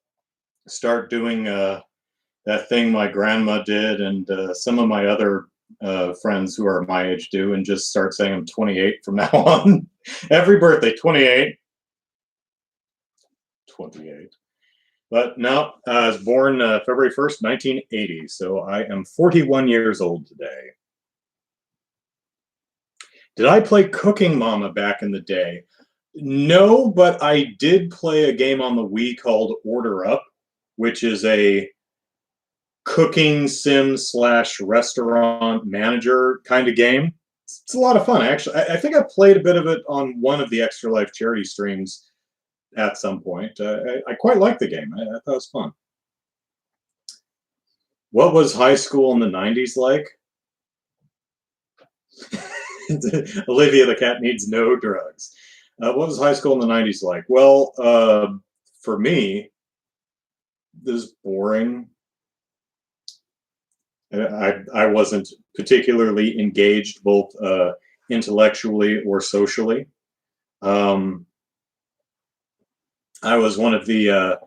start doing that thing my grandma did and some of my other friends who are my age do, and just start saying I'm 28 from now on. Every birthday, 28. 28. But no, I was born February 1st, 1980, so I am 41 years old today. Did I play Cooking Mama back in the day? No, but I did play a game on the Wii called Order Up, which is a cooking sim / restaurant manager kind of game. It's a lot of fun, actually. I think I played a bit of it on one of the Extra Life charity streams at some point. I quite liked the game. I thought it was fun. What was high school in the 90s like? Olivia the cat needs no drugs. What was high school in the 90s like? Well, for me, this was boring. I wasn't particularly engaged both intellectually or socially. I was one of the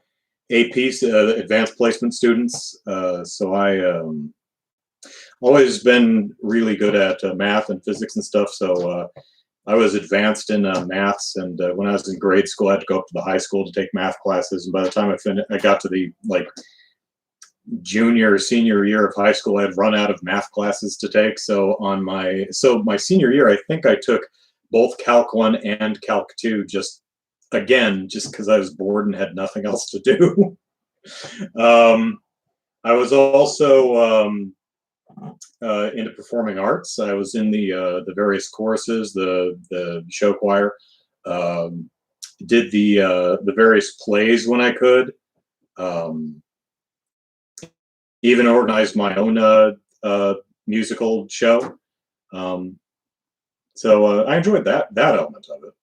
APs, advanced placement students, so I always been really good at math and physics and stuff. So I was advanced in maths, and when I was in grade school, I had to go up to the high school to take math classes. And by the time I got to the junior or senior year of high school, I had run out of math classes to take. So my senior year, I think I took both Calc 1 and Calc 2 just because I was bored and had nothing else to do. I was also into performing arts. I was in the various choruses, the show choir. Did the various plays when I could. Even organized my own musical show. So I enjoyed that element of it.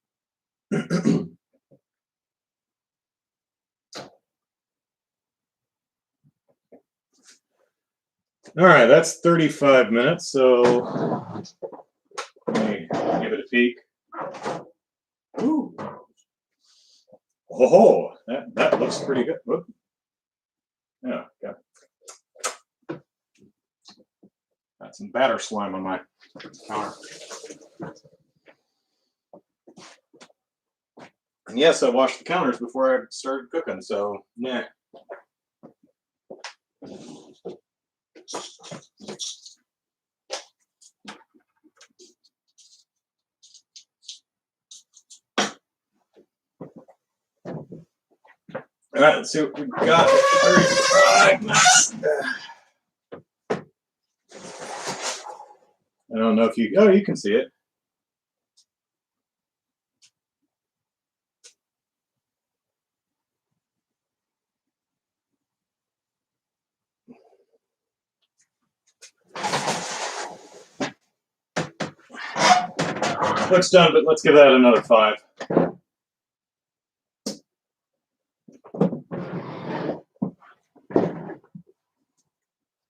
All right, that's 35 minutes, so let me give it a peek. Ooh, Oh, that looks pretty good. Whoop. Yeah, got some batter slime on my counter. And yes, I washed the counters before I started cooking, so yeah. All right, let's see what we got. 35 minutes. I don't know if you, oh, you can see it. Looks done, but let's give that another 5.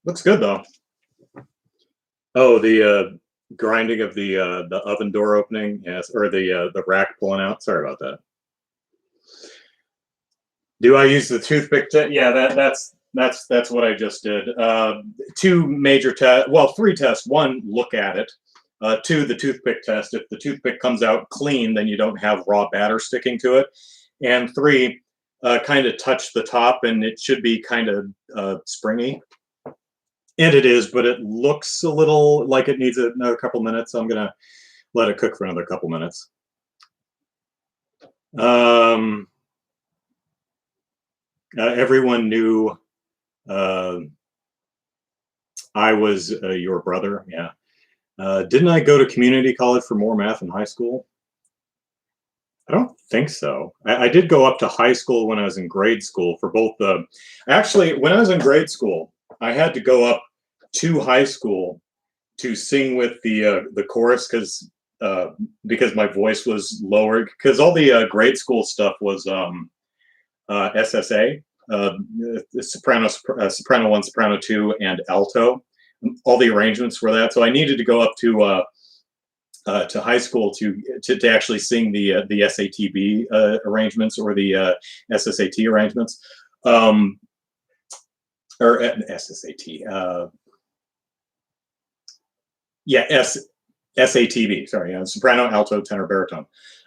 Looks good though. Oh, the grinding of the oven door opening, yes, or the rack pulling out. Sorry about that. Do I use the toothpick? Yeah, that's what I just did. 2 major tests. Well, 3 tests. 1, look at it. 2, the toothpick test. If the toothpick comes out clean, then you don't have raw batter sticking to it. And 3, kind of touch the top, and it should be kind of springy. And it is, but it looks a little like it needs another couple minutes. So I'm gonna let it cook for another couple minutes. Everyone knew I was your brother. Yeah. Didn't I go to community college for more math in high school? I don't think so. I did go up to high school when I was in grade school for both the. Actually, when I was in grade school, I had to go up to high school to sing with the chorus because my voice was lowered, because all the grade school stuff was SSA, soprano 1, soprano 2, and alto. All the arrangements were that, so I needed to go up to high school to actually sing the SATB arrangements or the SSAT arrangements, or SSAT. Yeah, SATB. Sorry, soprano, alto, tenor, baritone.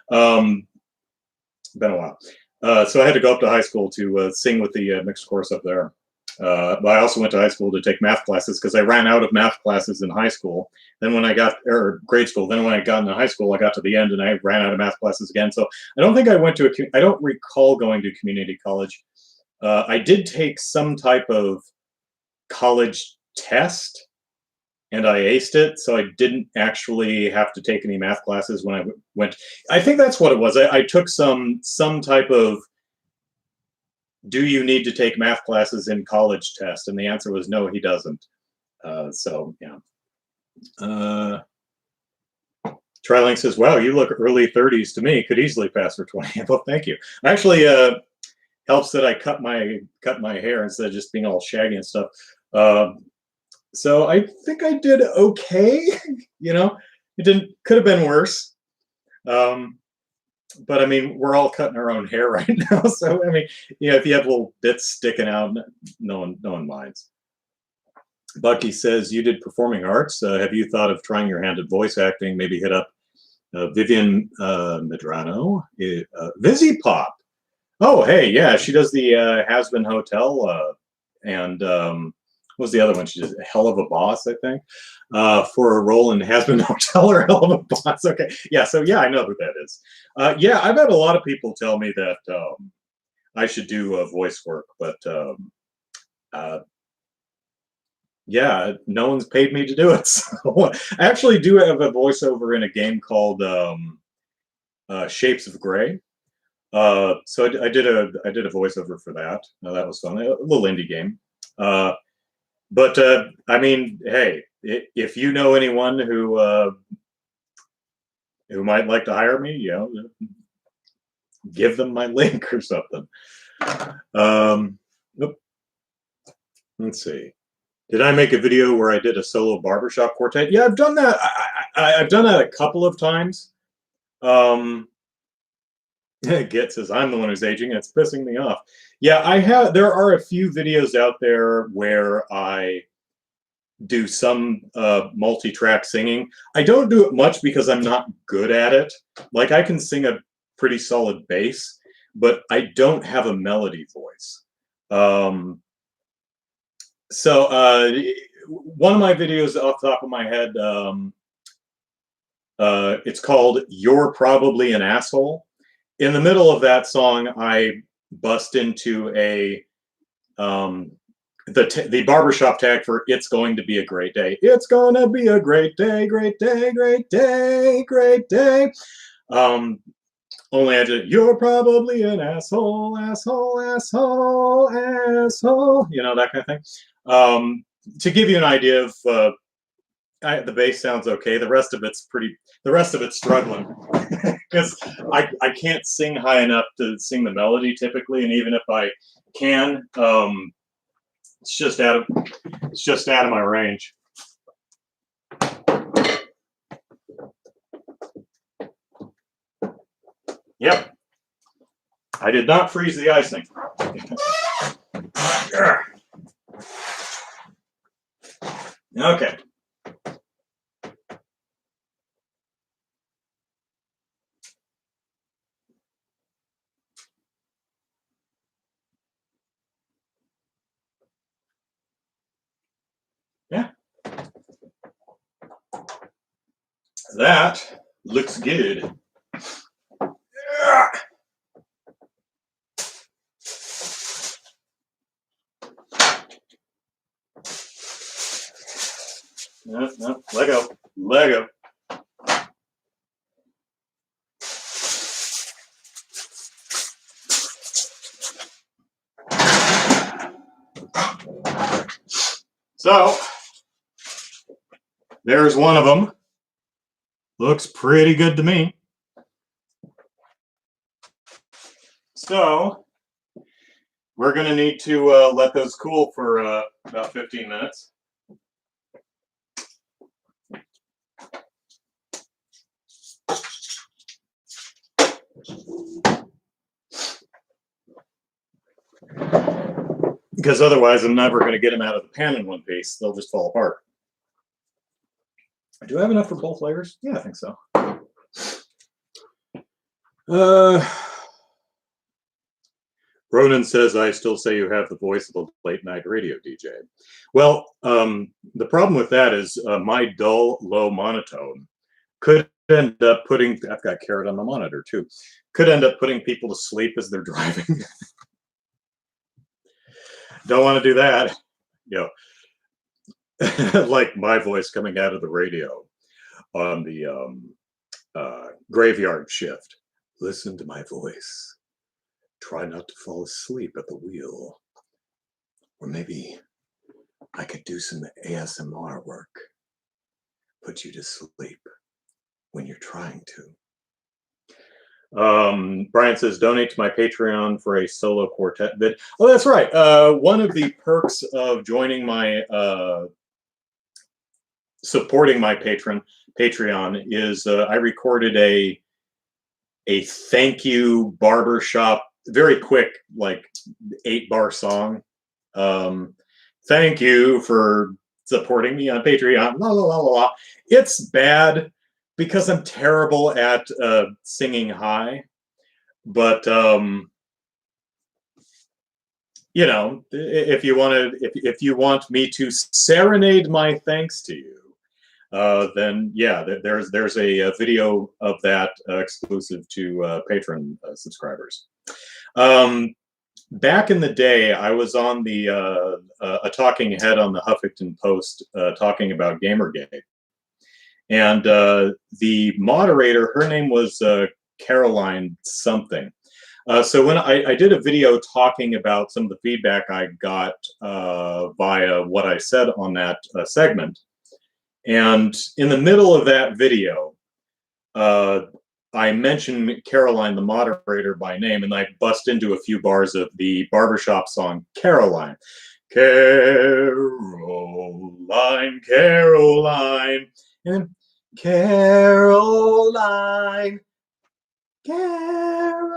Been a while. So I had to go up to high school to sing with the mixed chorus up there. But I also went to high school to take math classes because I ran out of math classes in high school. Then when I got, or grade school, then when I got into high school, I got to the end and I ran out of math classes again. So I don't think I went to I don't recall going to community college. I did take some type of college test and I aced it. So I didn't actually have to take any math classes when I went. I think that's what it was. I took some type of, do you need to take math classes in college test? And the answer was no, he doesn't. So yeah. Trilink says, wow, you look early 30s to me. Could easily pass for 20. Well, thank you. Actually, helps that I cut my hair instead of just being all shaggy and stuff. So I think I did okay. It could have been worse. But I mean, we're all cutting our own hair right now. So I mean, if you have little bits sticking out, no one minds. Bucky says, you did performing arts. Have you thought of trying your hand at voice acting? Maybe hit up Vivian Medrano, Vizzy Pop. Oh, hey, yeah, she does the Has-Been Hotel, and what was the other one? She did Hell of a Boss, I think, for a role in Has-Been Hotel or Hell of a Boss. Okay, yeah, so yeah, I know who that is. Yeah, I've had a lot of people tell me that I should do voice work, but yeah, no one's paid me to do it. So I actually do have a voiceover in a game called Shapes of Gray. So I did a voiceover for that. That was fun. A little indie game. But I mean, hey, if you know anyone who might like to hire me, give them my link or something. Let's see. Did I make a video where I did a solo barbershop quartet? Yeah, I've done that. I've done that a couple of times. Git says, I'm the one who's aging, and it's pissing me off. Yeah, there are a few videos out there where I do some multi-track singing. I don't do it much because I'm not good at it. Like, I can sing a pretty solid bass, but I don't have a melody voice. So one of my videos off the top of my head, it's called You're Probably an Asshole. In the middle of that song, I bust into the barbershop tag for It's Going to Be a Great Day. It's gonna be a great day, great day, great day, great day. Only I did, you're probably an asshole, asshole, asshole, asshole, you know, that kind of thing. To give you an idea of, the bass sounds okay. The rest of it's struggling because I can't sing high enough to sing the melody typically, and even if I can, it's just out of my range. Yep. I did not freeze the icing. Okay. Yeah. That looks good. No, Lego. So, there's one of them. Looks pretty good to me. So, we're going to need to let those cool for about 15 minutes. Because otherwise I'm never going to get them out of the pan in one piece. They'll just fall apart. Do I have enough for both layers? Yeah, I think so. Ronan says, I still say you have the voice of a late night radio DJ. Well, the problem with that is my dull, low monotone could end up putting, I've got Carrot on the monitor too, could end up putting people to sleep as they're driving. Don't want to do that. You know, like my voice coming out of the radio on the graveyard shift. Listen to my voice. Try not to fall asleep at the wheel. Or maybe I could do some ASMR work. Put you to sleep when you're trying to. Brian says, donate to my Patreon for a solo quartet vid. Oh, that's right. One of the perks of joining my, supporting my Patreon is I recorded a thank you barbershop, very quick, like 8-bar song. Thank you for supporting me on Patreon. La, la, la, la, la. It's bad because I'm terrible at singing high, but you know, if you want me to serenade my thanks to you, then yeah, there's a video of that exclusive to patron subscribers. Back in the day, I was on the a talking head on the Huffington Post talking about Gamergate, and the moderator, her name was Caroline something. So when I did a video talking about some of the feedback I got via what I said on that segment, and in the middle of that video, I mentioned Caroline, the moderator, by name, and I bust into a few bars of the barbershop song Caroline. Caroline, Caroline, and Caroline. Caroline.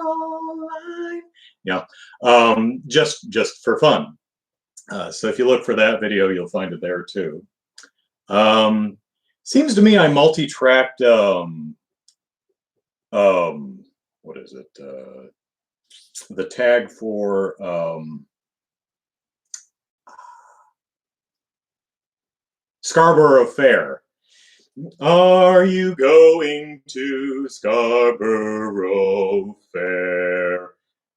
Yeah, just for fun. So if you look for that video, you'll find it there too. Seems to me I multi-tracked what is it? The tag for Scarborough Fair. Are you going to Scarborough Fair?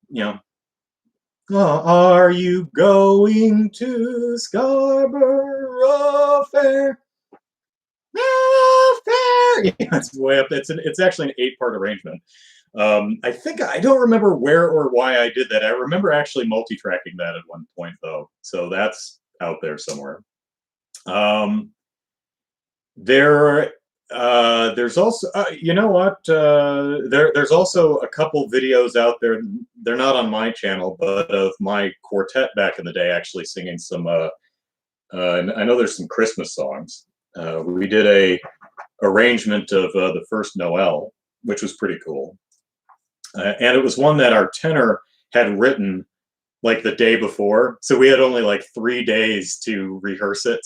You know, are you going to Scarborough Fair? Fair. Yeah, it's way up. It's actually an 8-part arrangement. I think I don't remember where or why I did that. I remember actually multi-tracking that at one point though, so that's out there somewhere. There's also you know what, there's also a couple videos out there. They're not on my channel, but of my quartet back in the day actually singing some I know there's some Christmas songs. We did a arrangement of the first Noel, which was pretty cool, and it was one that our tenor had written like the day before, so we had only like 3 days to rehearse it.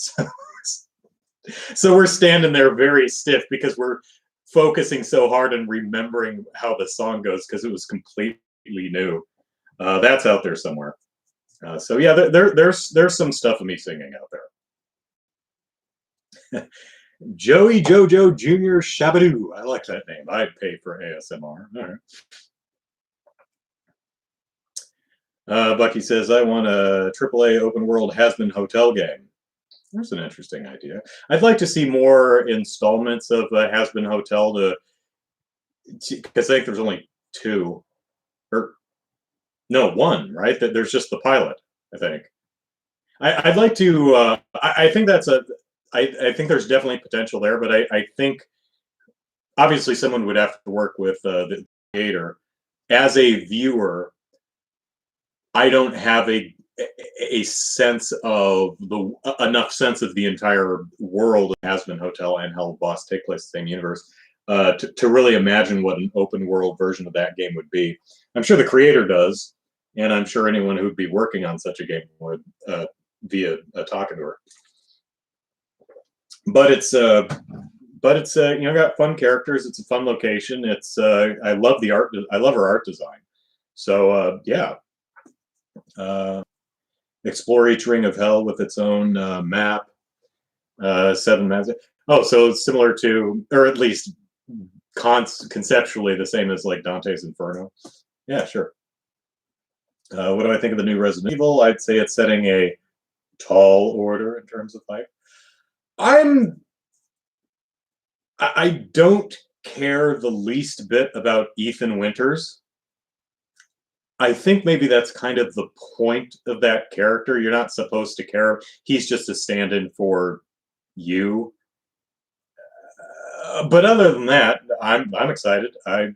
So we're standing there very stiff because we're focusing so hard and remembering how the song goes because it was completely new. That's out there somewhere. So yeah, there's some stuff of me singing out there. Joey Jojo Jr. Shabadoo. I like that name. I'd pay for ASMR. All right. Bucky says, I want a AAA open world has-been hotel game. There's an interesting idea. I'd like to see more installments of Has-Been Hotel because I think there's only 2, or no, 1, right? That there's just the pilot. I think. I'd like to. I think that's a. I think there's definitely potential there, but I think obviously someone would have to work with the creator. As a viewer, I don't have a sense of enough sense of the entire world of Has-Been Hotel and Hell Boss take place in the same universe to really imagine what an open world version of that game would be. I'm sure the creator does, and I'm sure anyone who'd be working on such a game would via talking to her. But it's you know, got fun characters. It's a fun location. It's I love the art. I love her art design. So yeah. Explore each ring of hell with its own map. 7 maps. Oh, so it's similar to, or at least conceptually the same as like Dante's Inferno. Yeah, sure. What do I think of the new Resident Evil? I'd say it's setting a tall order in terms of hype. I don't care the least bit about Ethan Winters. I think maybe that's kind of the point of that character. You're not supposed to care. He's just a stand-in for you. But other than that, I'm excited. I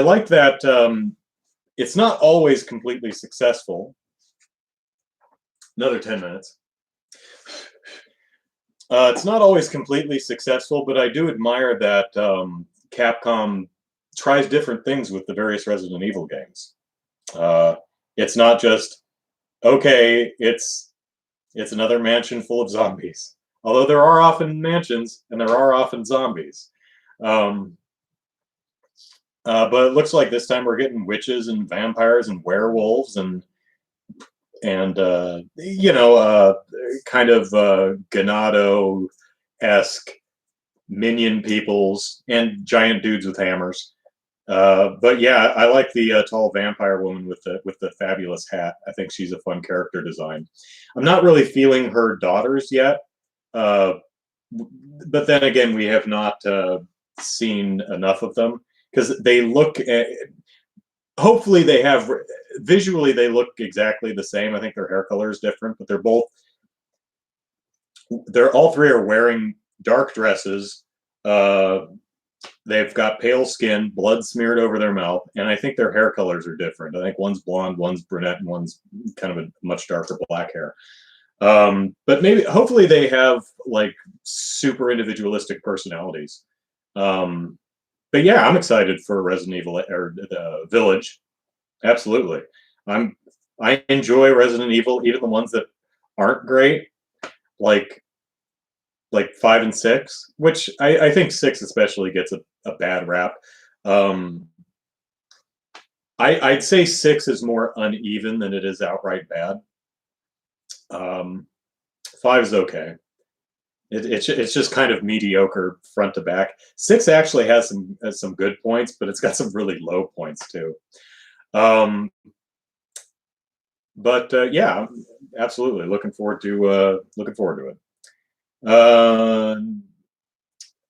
like that it's not always completely successful. Another 10 minutes. It's not always completely successful, but I do admire that Capcom tries different things with the various Resident Evil games. It's not just, okay, it's another mansion full of zombies. Although there are often mansions and there are often zombies. But it looks like this time we're getting witches and vampires and werewolves and you know, kind of Ganado-esque minion peoples and giant dudes with hammers. But yeah, I like the tall vampire woman with the fabulous hat. I think she's a fun character design. I'm not really feeling her daughters yet, but then again, we have not seen enough of them because they look. Hopefully, they have visually they look exactly the same. I think their hair color is different, but they're all 3 are wearing dark dresses. They've got pale skin, blood smeared over their mouth, and I think their hair colors are different. I think one's blonde, one's brunette, and one's kind of a much darker black hair. But maybe, hopefully, they have like super individualistic personalities. but yeah, I'm excited for Resident Evil or the Village. Absolutely. I'm I enjoy Resident Evil, even the ones that aren't great, like 5 and 6, which I think 6 especially gets a bad rap. Um, I'd say 6 is more uneven than it is outright bad. Um, 5 is okay. It's just kind of mediocre front to back. 6 actually has some good points, but it's got some really low points too. Um, but yeah, absolutely looking forward to it.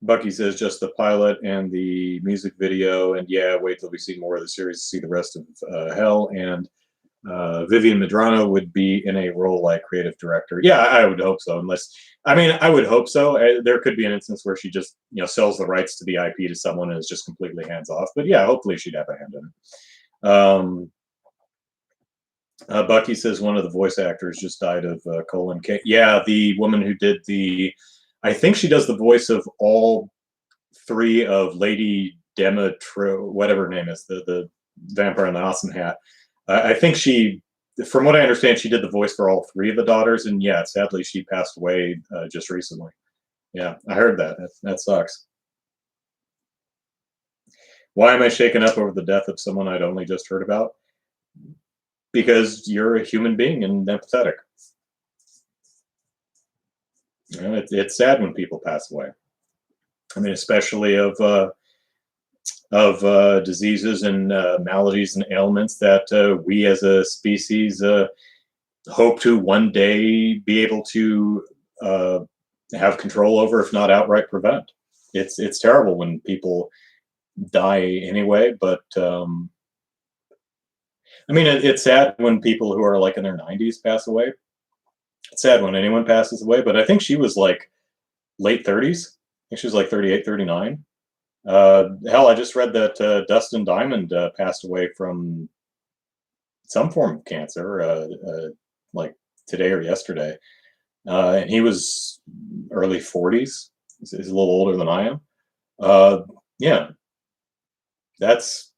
Bucky says just the pilot and the music video, and yeah, wait till we see more of the series to see the rest of Hell. And Vivian Medrano would be in a role like creative director. Yeah, I would hope so. Unless, I mean, I would hope so. There could be an instance where she just sells the rights to the IP to someone and is just completely hands off. But yeah, hopefully she'd have a hand in it. Bucky says one of the voice actors just died of colon cancer. Yeah, the woman who did I think she does the voice of all 3 of Lady Demetro, whatever her name is, the vampire in the awesome hat. I think from what I understand, she did the voice for all 3 of the daughters, and yeah, sadly she passed away just recently. Yeah, I heard that. That sucks. Why am I shaken up over the death of someone I'd only just heard about? Because you're a human being and empathetic. It's sad when people pass away. I mean, especially of diseases and maladies and ailments that we as a species hope to one day be able to have control over, if not outright prevent. It's terrible when people die anyway, but I mean, it's sad when people who are like in their 90s pass away. It's sad when anyone passes away, but I think she was like late 30s. I think she was like 38, 39. Hell, I just read that Dustin Diamond passed away from some form of cancer, like today or yesterday. And he was early 40s. He's a little older than I am. Yeah, that's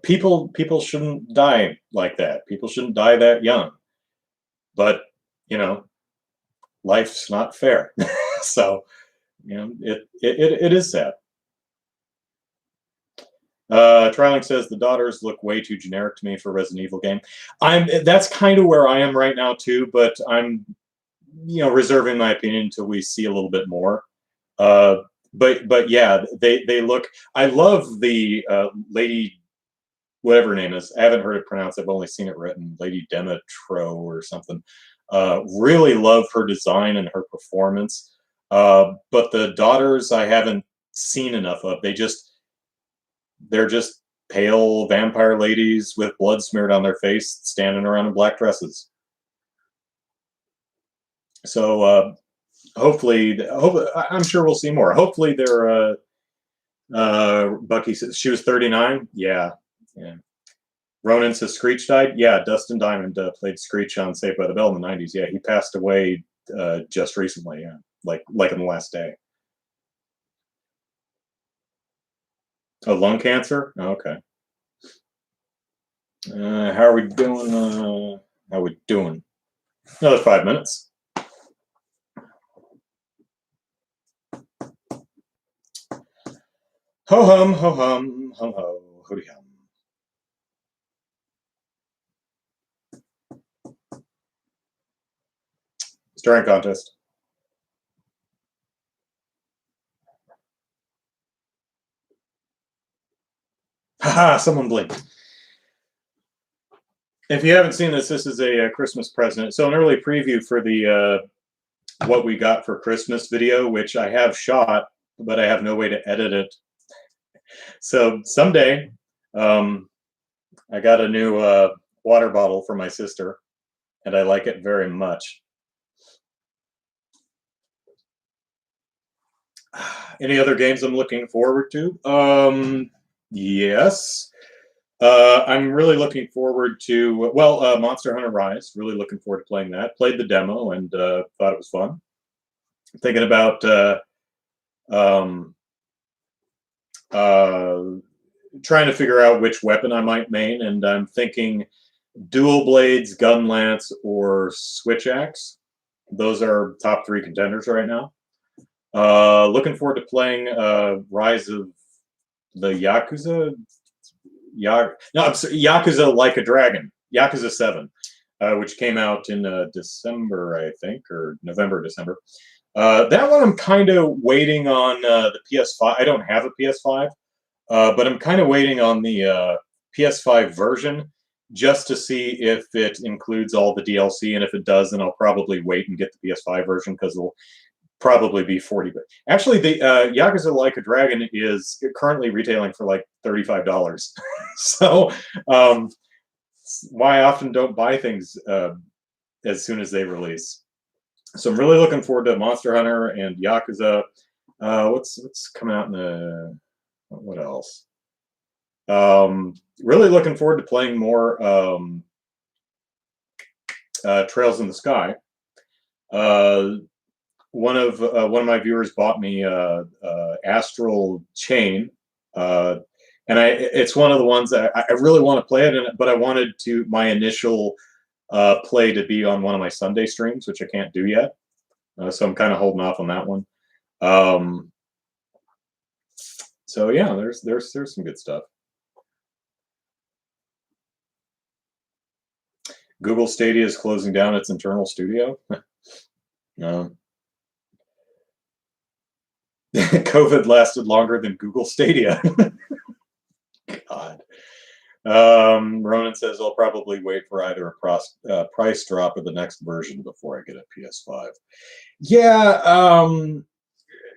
people shouldn't die like that. People shouldn't die that young. But you know, life's not fair. So it is sad. Triling says the daughters look way too generic to me for a Resident Evil game. That's kind of where I am right now too, but I'm reserving my opinion until we see a little bit more. But yeah, they look. I love the lady, whatever her name is. I haven't heard it pronounced. I've only seen it written, Lady Demetro or something. Really love her design and her performance. But the daughters I haven't seen enough of. They're just pale vampire ladies with blood smeared on their face standing around in black dresses. So hopefully, I'm sure we'll see more. Hopefully they're Bucky says she was 39. Yeah. Ronan says Screech died. Yeah, Dustin Diamond played Screech on Saved by the Bell in the 90s. Yeah, he passed away just recently. Yeah, like in the last day. Oh, lung cancer? Oh, okay. How are we doing? How are we doing? Another 5 minutes. Ho hum, ho hum, hum ho, hooty hum. Stirring contest. Haha, someone blinked. If you haven't seen this is a Christmas present. So an early preview for the what we got for Christmas video, which I have shot, but I have no way to edit it. So someday, I got a new water bottle for my sister, and I like it very much. Any other games I'm looking forward to? Yes. I'm really looking forward to, Monster Hunter Rise. Really looking forward to playing that. Played the demo and thought it was fun. Thinking about trying to figure out which weapon I might main, and I'm thinking dual blades, gun lance, or switch axe. Those are top 3 contenders right now. Looking forward to playing Rise of the Yakuza. I'm sorry, Yakuza Like a Dragon. Yakuza 7, which came out in December, I think, or November, December. That one I'm kind of waiting on the PS5. I don't have a PS5, but I'm kind of waiting on the PS5 version just to see if it includes all the DLC, and if it does, then I'll probably wait and get the PS5 version because it'll probably be 40. But actually, the Yakuza Like a Dragon is currently retailing for like $35. So why I often don't buy things as soon as they release. So I'm really looking forward to Monster Hunter and Yakuza. What's coming out in the what else? Really looking forward to playing more Trails in the Sky. One of my viewers bought me Astral Chain, and it's one of the ones that I really want to play it, but I wanted my initial play to be on one of my Sunday streams, which I can't do yet. So I'm kind of holding off on that one. So yeah, there's some good stuff. Google Stadia is closing down its internal studio. No. COVID lasted longer than Google Stadia. God. Ronan says I'll probably wait for either a price drop or the next version before I get a PS5.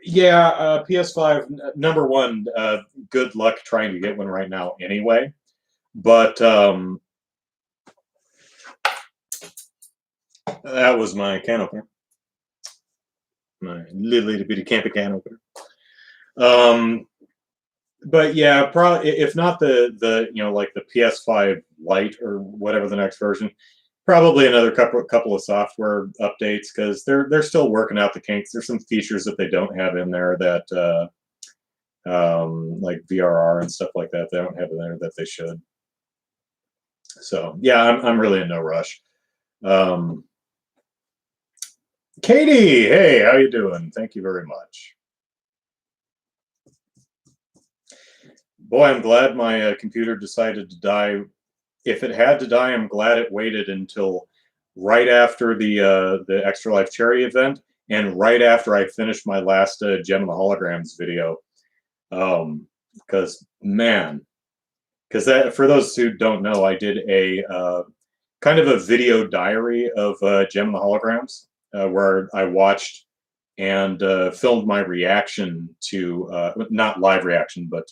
Yeah, PS5, number one, good luck trying to get one right now anyway. But that was my can opener. My little bitty can opener. But yeah, probably if not the like the PS5 Lite or whatever the next version, probably another couple of software updates, because they're still working out the kinks. There's some features that they don't have in there that like VRR and stuff like that they don't have in there that they should. So yeah, I'm really in no rush. Katie, hey, how you doing? Thank you very much. Boy, I'm glad my computer decided to die. If it had to die, I'm glad it waited until right after the Extra Life Cherry event and right after I finished my last Gem of the Holograms video. Because man, because for those who don't know, I did a kind of a video diary of Gem of the Holograms, where I watched and filmed my reaction to, not live reaction, but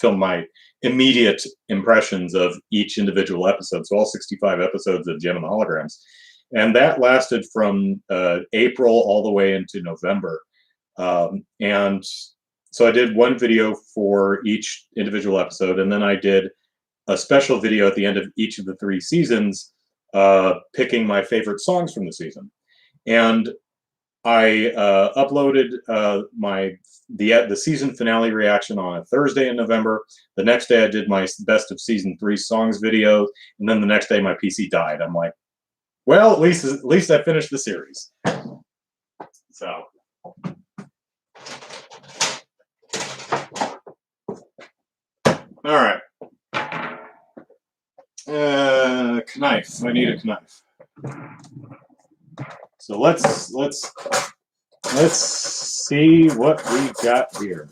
filmed my immediate impressions of each individual episode. So all 65 episodes of Gem and the Holograms. And that lasted from April all the way into November. And so I did one video for each individual episode, and then I did a special video at the end of each of the 3 seasons, picking my favorite songs from the season. And I uploaded the season finale reaction on a Thursday in November. The next day I did my best of season 3 songs video, and then the next day my PC died. I'm like, well, at least I finished the series. So all right. Knife. I need a knife. So let's see what we got here.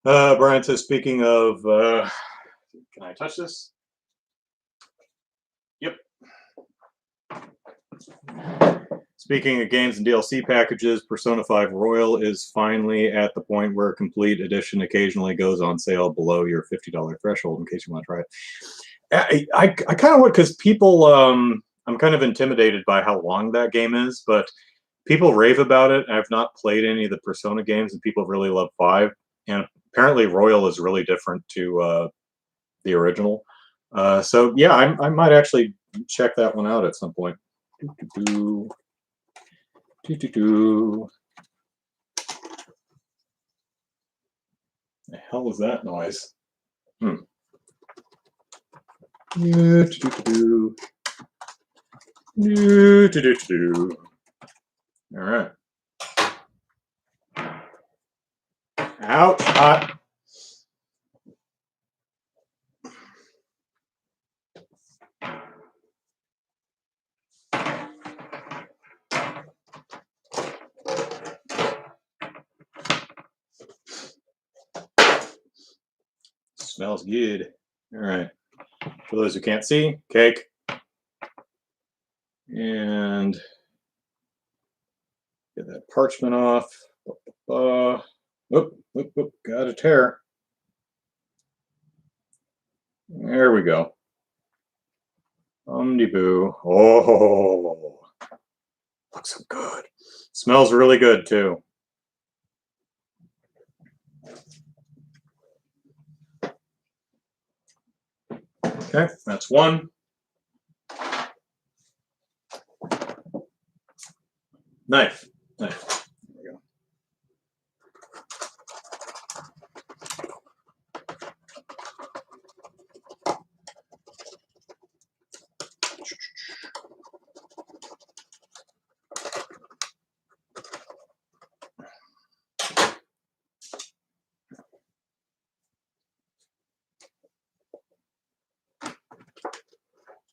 Brian says, speaking of, can I touch this? Yep. Speaking of games and DLC packages, Persona 5 Royal is finally at the point where a complete edition occasionally goes on sale below your $50 threshold, in case you want to try it. I kind of would, because people, I'm kind of intimidated by how long that game is, but people rave about it. I've not played any of the Persona games, and people really love 5. And apparently Royal is really different to the original. So yeah, I might actually check that one out at some point. Do do do. The hell was that noise? Do do do do. Do do do do. All right. Ouch! Hot. Smells good. All right. For those who can't see, cake. And get that parchment off. Whoop, whoop, whoop. Got a tear. There we go. Boo. Oh, looks so good. Smells really good too. Okay, that's one. Knife. There we go.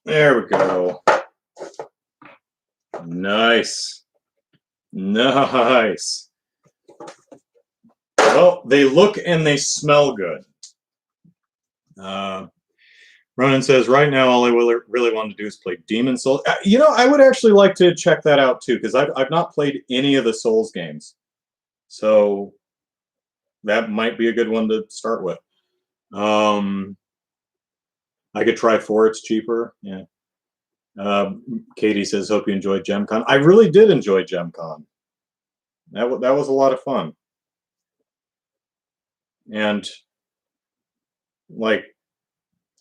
There we go. Nice. Nice. Well, they look and they smell good. Ronan says, right now, all I really want to do is play Demon Souls. You know, I would actually like to check that out, too, because I've not played any of the Souls games. So that might be a good one to start with. I could try 4, it's cheaper. Yeah. Katie says, hope you enjoyed Gen Con. I really did enjoy Gen Con. That was a lot of fun. And, like,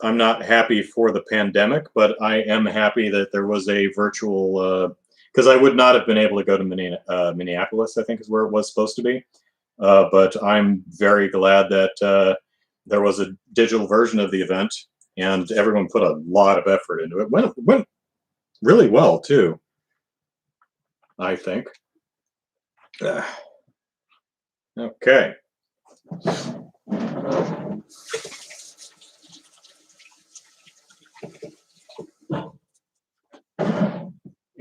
I'm not happy for the pandemic, but I am happy that there was a virtual, because I would not have been able to go to Minneapolis, I think is where it was supposed to be. But I'm very glad that there was a digital version of the event, and everyone put a lot of effort into it. Went really well, too, I think. Okay.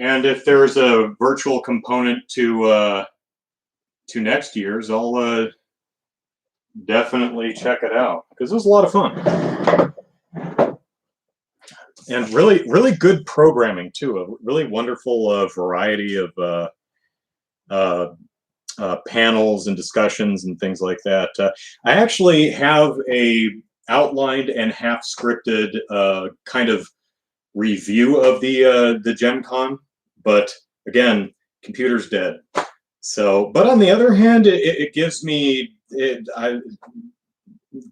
And if there's a virtual component to next year's, I'll definitely check it out because it was a lot of fun and really good programming too. A really wonderful variety of panels and discussions and things like that. I actually have a outlined and half scripted kind of review of the Gen Con, but again, computer's dead. So, but on the other hand, it gives me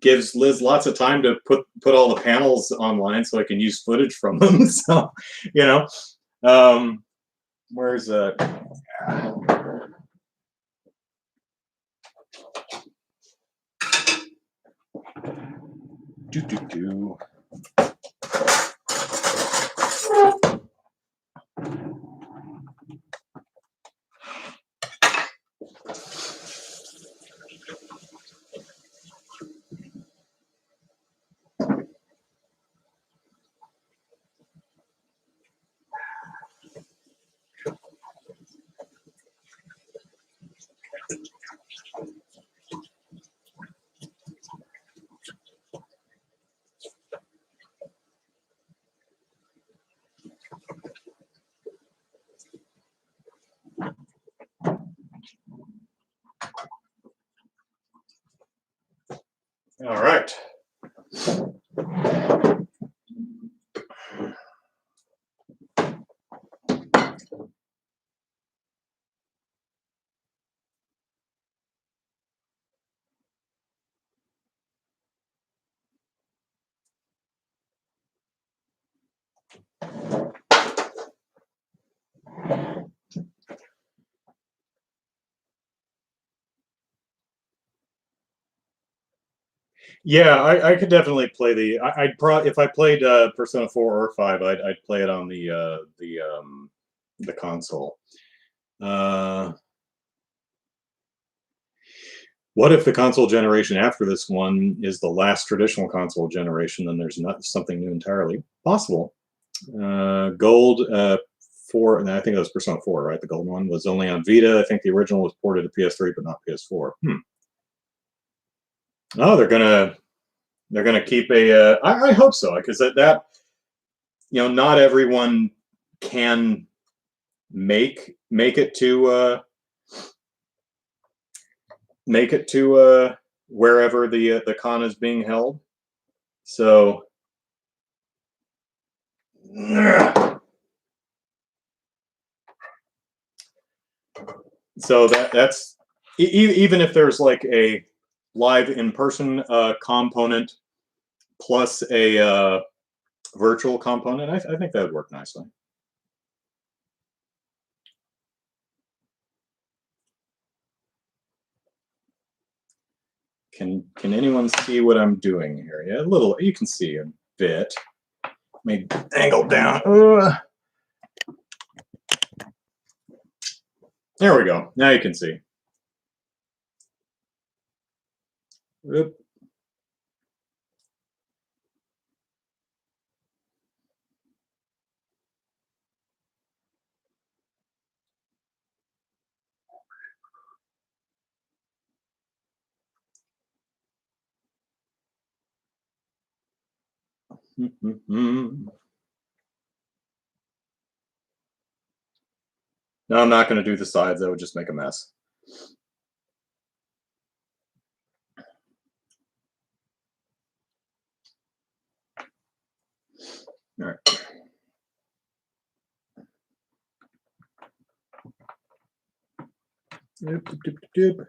gives Liz lots of time to put all the panels online so I can use footage from them. So, you know, where's do. All right. Yeah, I could definitely play the. I'd probably if I played Persona 4 or 5, I'd play it on the console. Uh, what if the console generation after this one is the last traditional console generation? Then there's not something new entirely possible. Gold 4, and I think that was Persona 4, right? The gold one was only on Vita. I think the original was ported to PS3, but not PS4. Oh, they're gonna keep a. I hope so, because that not everyone can make it to wherever the con is being held. So that's even if there's like a live in person component plus a virtual component, I think that would work nicely. Can anyone see what I'm doing here? Yeah, a little. You can see a bit. Let me angle down. There we go. Now you can see. Oop. No, I'm not going to do the sides. That would just make a mess. All right. Doop, doop, doop, doop.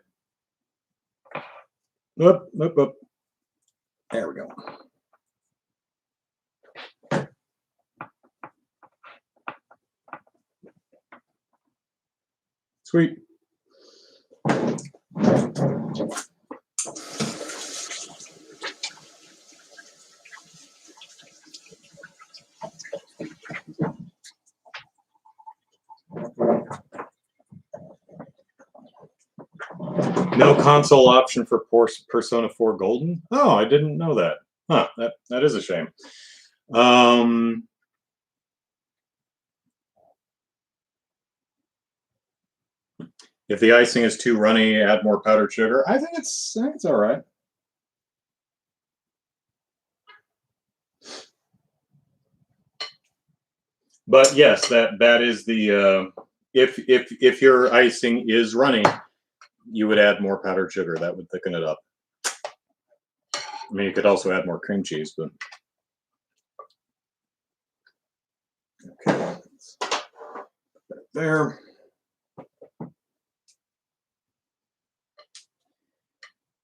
Oop, oop, oop. There we go. Sweet. No console option for Persona 4 Golden? Oh, I didn't know that. Huh, that is a shame. If the icing is too runny, add more powdered sugar. I think it's all right. But yes, that is the if your icing is runny, you would add more powdered sugar. That would thicken it up. I mean, you could also add more cream cheese, but okay, there.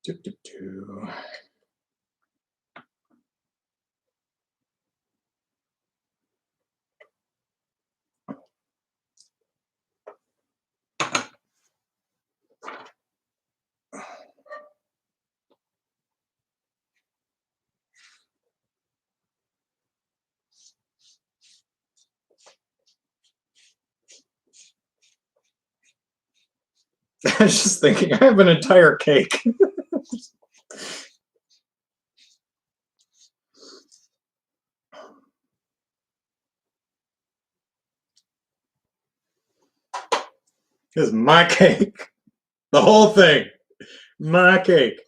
Doo, doo, doo. I was just thinking, I have an entire cake. This is my cake. The whole thing. My cake.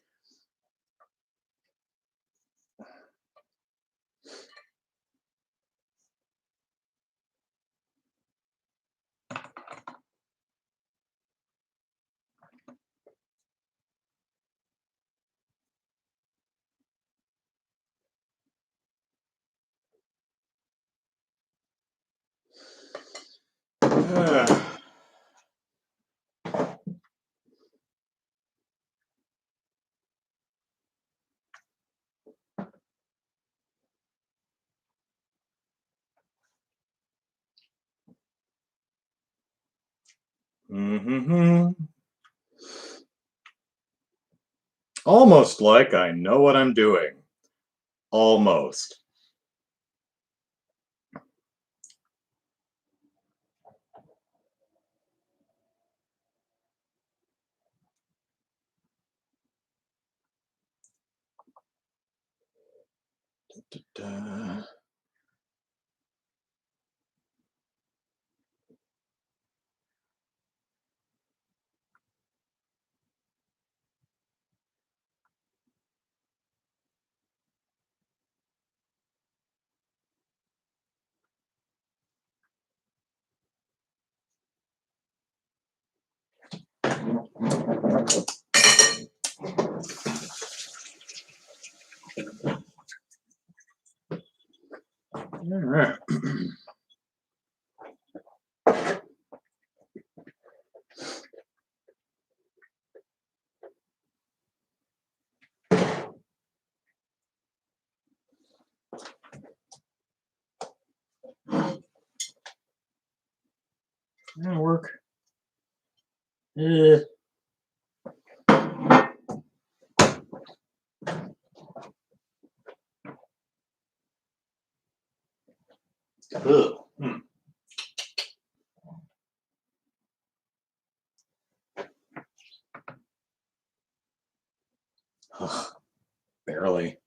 Mm-hmm. Almost like I know what I'm doing. Almost. Da-da-da. All right. That'll work. Ugh. Hmm. Ugh, barely.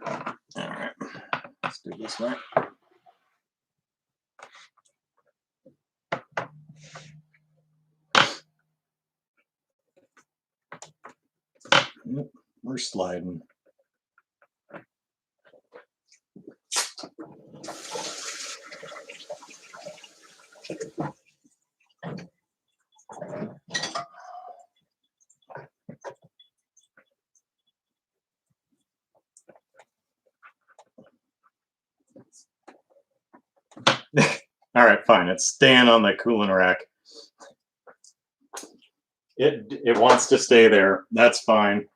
All right. Let's do this way. Nope, we're sliding. All right, fine. It's staying on the cooling rack. It wants to stay there. That's fine.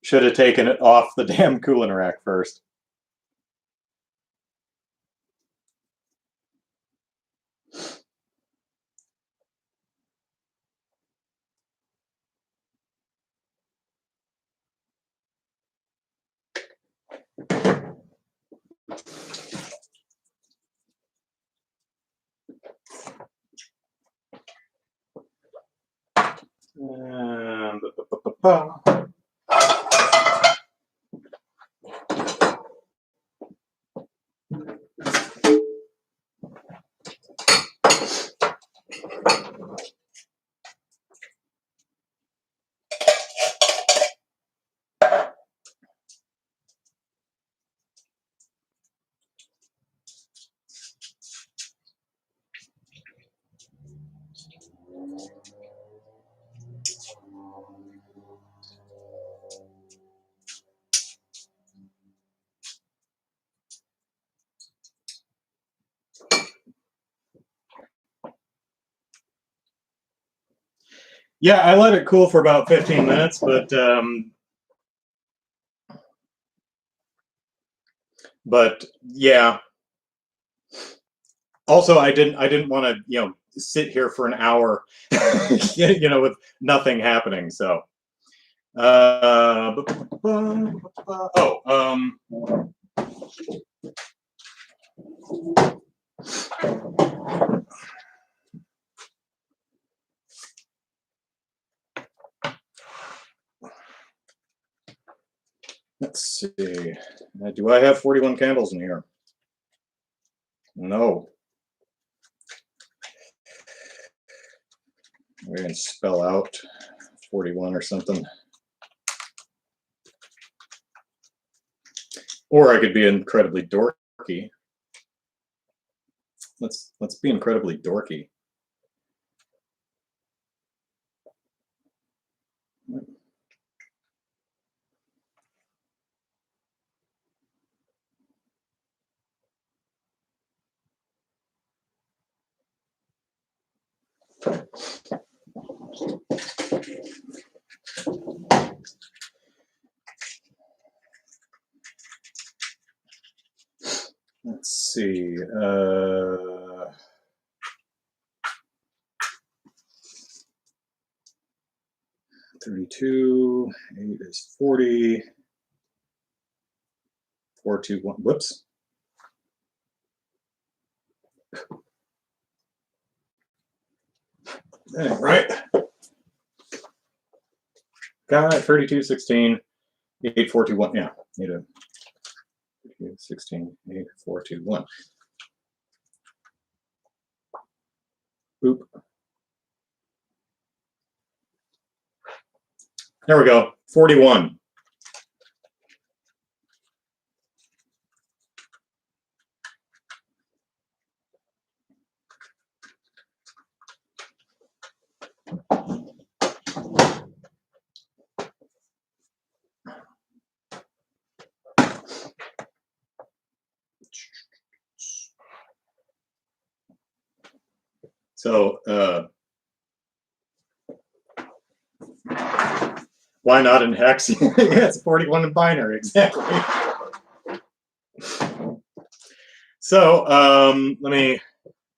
Should have taken it off the damn cooling rack first. And yeah, I let it cool for about 15 minutes, but yeah. Also, I didn't want to sit here for an hour, with nothing happening. So, let's see. Do I have 41 candles in here? No. We can spell out 41 or something. Or I could be incredibly dorky. Let's be incredibly dorky. Let's see. 32, 8 is 40, 4, 2, 1. Whoops. Right. Got it. 32, 16, 8, 4, 2, 1. Yeah. Need a 16, 8, 4, 2, 1. Boop. There we go. 41. So why not in hex? Yeah, it's 41 in binary, exactly. So let me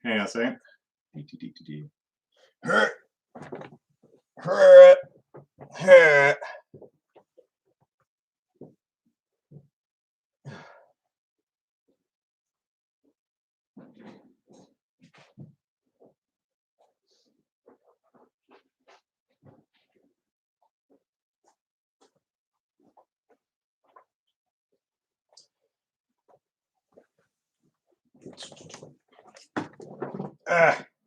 hang on a second.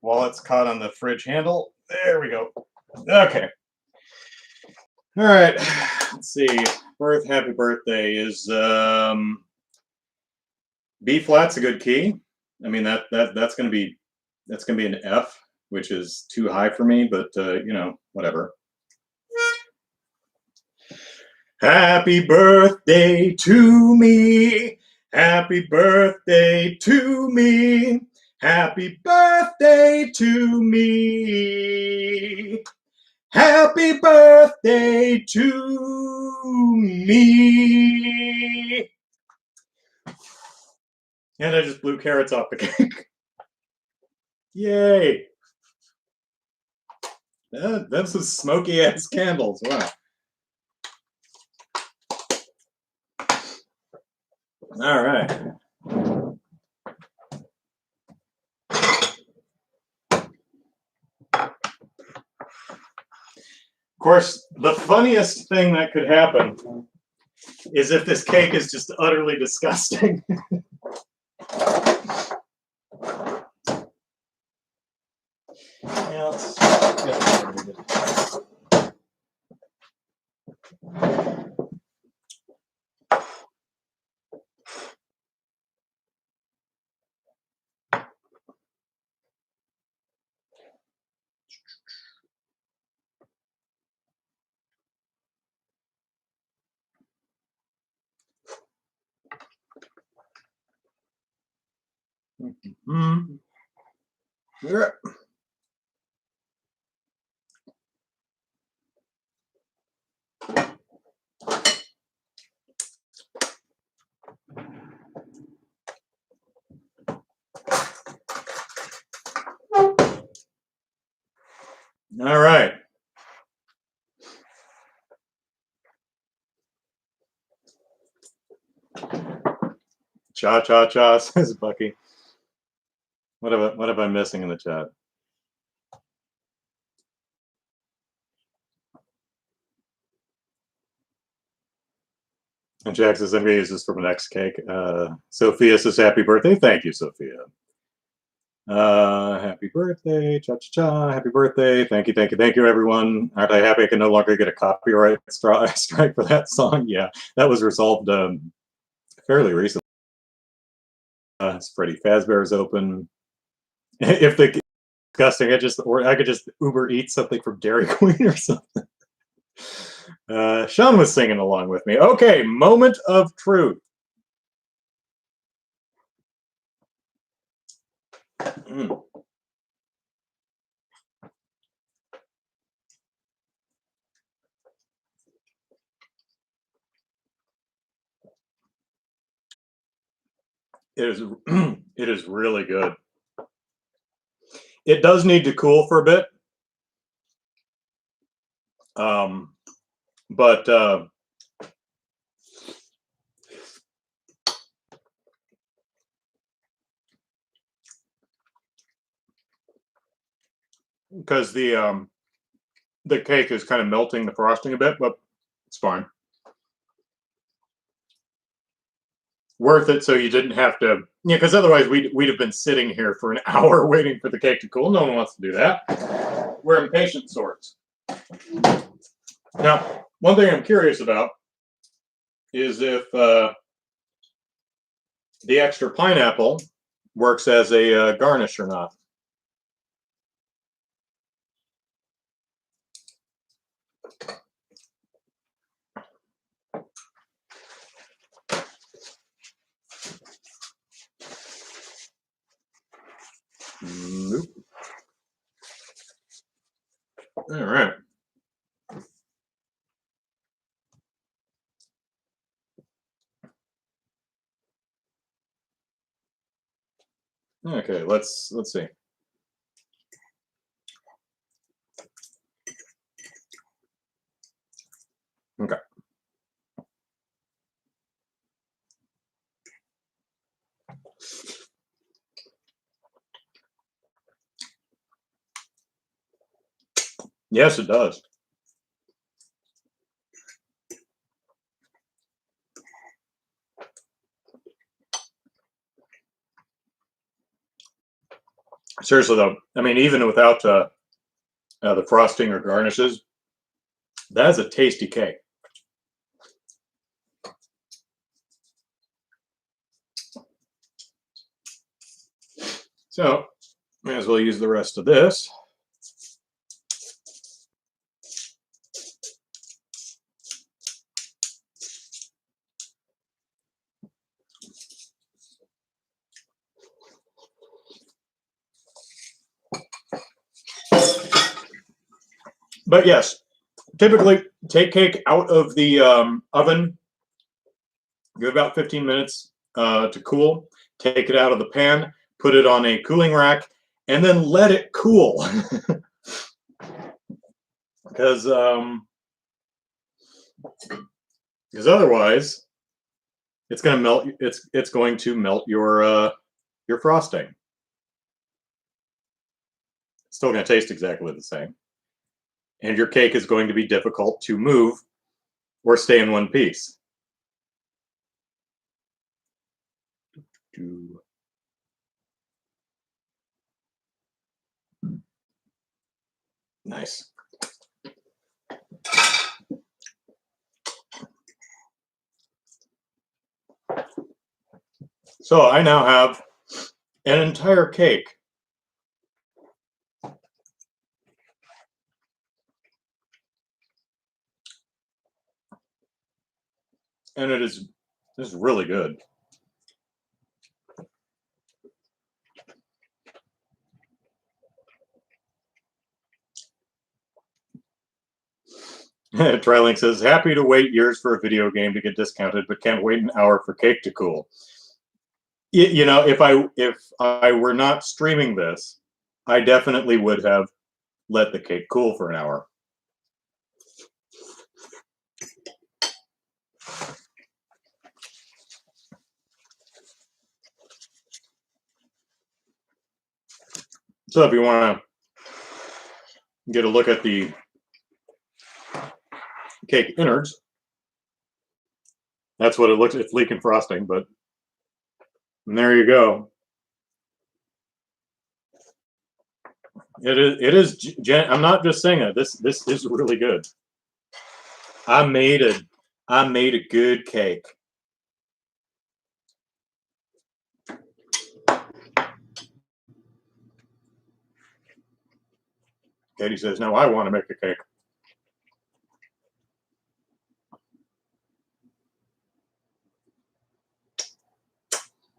Wallet's caught on the fridge handle. There we go. Okay. All right. Let's see. Happy birthday is B flat's a good key. I mean that's gonna be an F, which is too high for me, but you know, whatever. Happy birthday to me. Happy birthday to me. Happy birthday to me. Happy birthday to me. And I just blew carrots off the cake. Yay. That's some smoky ass candles. Wow. All right. Of course, the funniest thing that could happen is if this cake is just utterly disgusting. Yeah, let's get started. Mm-hmm. Yeah. All right. Cha cha cha, says Bucky. What have I missing in the chat? And Jack says, I'm going to use this for my next cake. Sophia says, happy birthday. Thank you, Sophia. Happy birthday, cha cha cha. Happy birthday. Thank you, everyone. Aren't I happy I can no longer get a copyright strike for that song? Yeah, that was resolved fairly recently. Freddy Fazbear is open. If the disgusting, I could just Uber eat something from Dairy Queen or something. Sean was singing along with me. Okay, moment of truth. Mm. It is it is really good. It does need to cool for a bit. But because the cake is kind of melting the frosting a bit, but it's fine. Worth it, so you didn't have to, yeah, because otherwise we'd have been sitting here for an hour waiting for the cake to cool. No one wants to do that. We're impatient sorts. Now, one thing I'm curious about is if the extra pineapple works as a garnish or not. Nope. All right. Okay, let's see. Okay. Yes, it does. Seriously though, I mean, even without the frosting or garnishes, that is a tasty cake. So, may as well use the rest of this. But yes, typically take cake out of the oven, give about 15 minutes to cool, take it out of the pan, put it on a cooling rack, and then let it cool. Because otherwise it's going to melt. It's going to melt your frosting. It's still going to taste exactly the same, and your cake is going to be difficult to move or stay in one piece. Nice. So I now have an entire cake. And this is really good. Trilink says, happy to wait years for a video game to get discounted, but can't wait an hour for cake to cool. You know, if I were not streaming this, I definitely would have let the cake cool for an hour. So if you want to get a look at the cake innards, that's what it looks. It's leaking frosting, but there you go. It is. I'm not just saying that. This is really good. I made a good cake. Katie says, "No, I want to make a cake."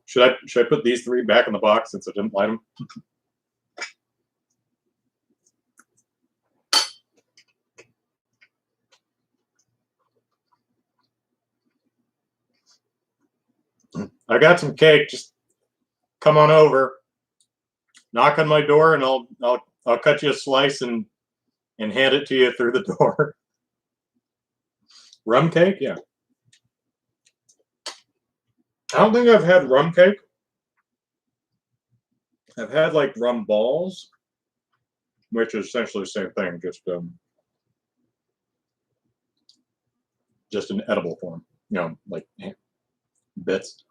Should I put these three back in the box since I didn't light them? I got some cake. Just come on over, knock on my door, and I'll cut you a slice and hand it to you through the door. Rum cake, yeah. I don't think I've had rum cake. I've had like rum balls, which is essentially the same thing, just an edible form, you know, like bits.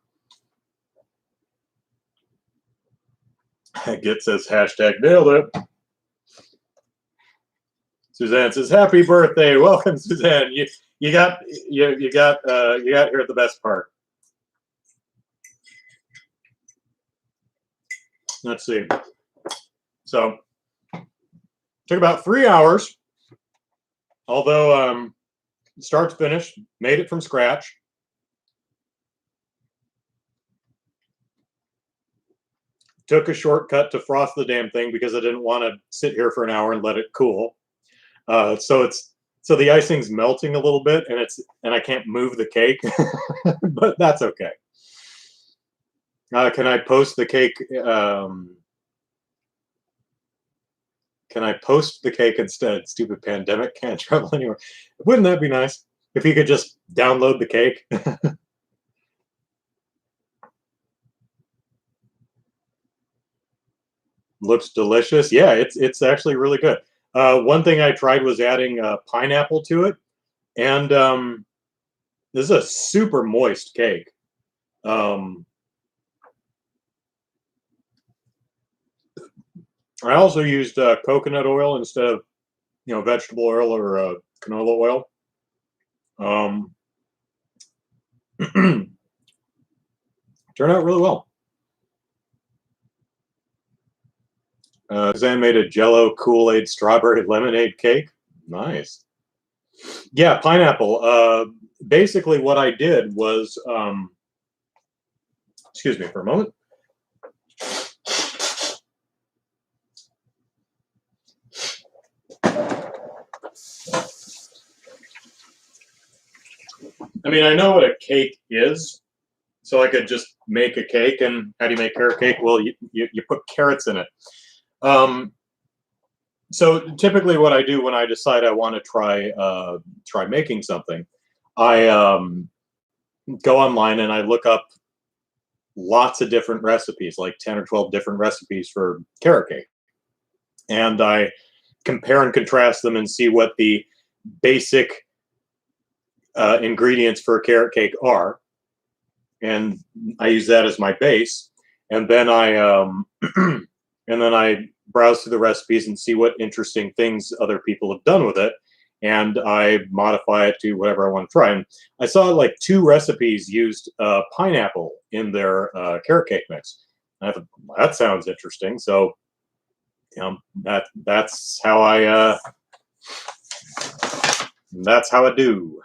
Git says hashtag nailed it. Suzanne says happy birthday, welcome Suzanne. You got here at the best part. Let's see. So took about 3 hours, although start to finish, made it from scratch. Took a shortcut to frost the damn thing because I didn't want to sit here for an hour and let it cool. So the icing's melting a little bit, and I can't move the cake, but that's okay. Can I post the cake? Can I post the cake instead? Stupid pandemic, can't travel anywhere. Wouldn't that be nice if you could just download the cake? Looks delicious. Yeah, it's actually really good. One thing I tried was adding pineapple to it, and this is a super moist cake. I also used coconut oil instead of, you know, vegetable oil or canola oil. Turned out really well. Suzanne made a Jello Kool-Aid strawberry lemonade cake. Nice. Yeah, pineapple. Basically, what I did was, excuse me for a moment. I mean, I know what a cake is, so I could just make a cake. And how do you make carrot cake? Well, you put carrots in it. So typically, what I do when I decide I want to try making something, I go online and I look up lots of different recipes, like 10 or 12 different recipes for carrot cake, and I compare and contrast them and see what the basic ingredients for a carrot cake are, and I use that as my base, and then I browse through the recipes and see what interesting things other people have done with it, and I modify it to whatever I want to try. And I saw like 2 recipes used pineapple in their carrot cake mix. And I thought, well, that sounds interesting. So, you know, that's how I do.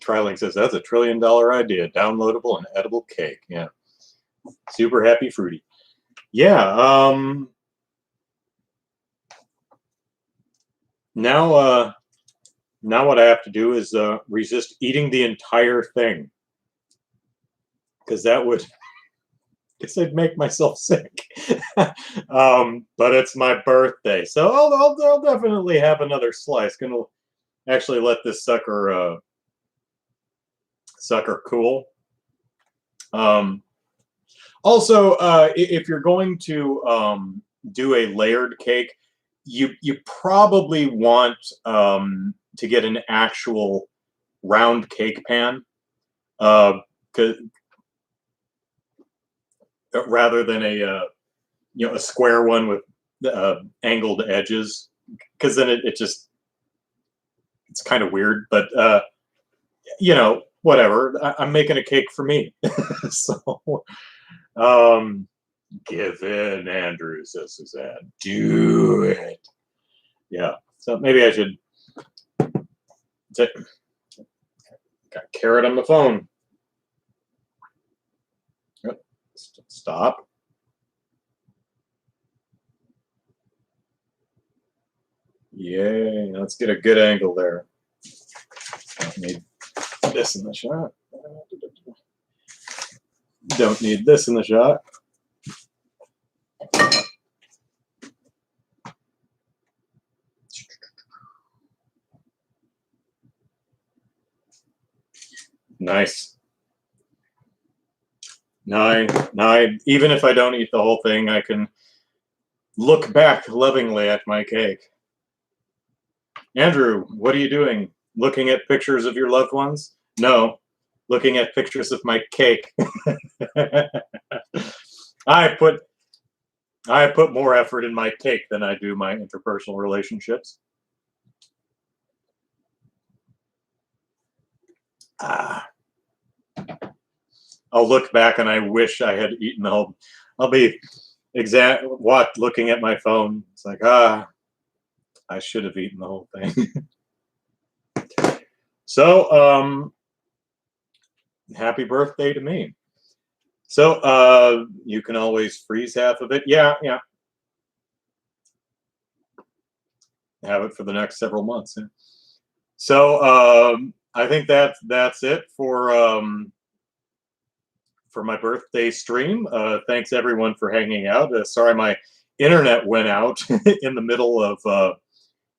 Trilink says that's $1 trillion idea. Downloadable and edible cake. Yeah. Super happy fruity. Yeah. Now what I have to do is resist eating the entire thing, because that would, guess I'd make myself sick. But it's my birthday, so I'll definitely have another slice. Gonna actually let this sucker cool. Also, if you're going to do a layered cake, you probably want to get an actual round cake pan, rather than a square one with angled edges, because then it's kind of weird. But whatever. I'm making a cake for me, so give in, Andrew, says Suzanne. Do it. Yeah. So maybe I should got carrot on the phone. Stop. Yay, let's get a good angle there. Don't need this in the shot. Don't need this in the shot. Nice. Now, even if I don't eat the whole thing, I can look back lovingly at my cake. Andrew, what are you doing? Looking at pictures of your loved ones? No, looking at pictures of my cake. I put more effort in my cake than I do my interpersonal relationships. I'll look back and I wish I had eaten the whole. I'll be looking at my phone. It's like, I should have eaten the whole thing. So, happy birthday to me. So, you can always freeze half of it. Yeah. Have it for the next several months. Yeah. So, I think that's it for my birthday stream. Thanks everyone for hanging out. Sorry my internet went out in the middle of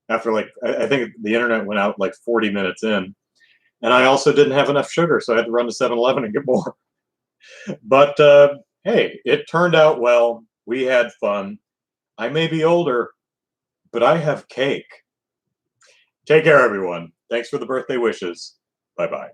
after I think the internet went out like 40 minutes in. And I also didn't have enough sugar, so I had to run to 7-Eleven and get more. But hey, it turned out well. We had fun. I may be older, but I have cake. Take care, everyone. Thanks for the birthday wishes. Bye-bye.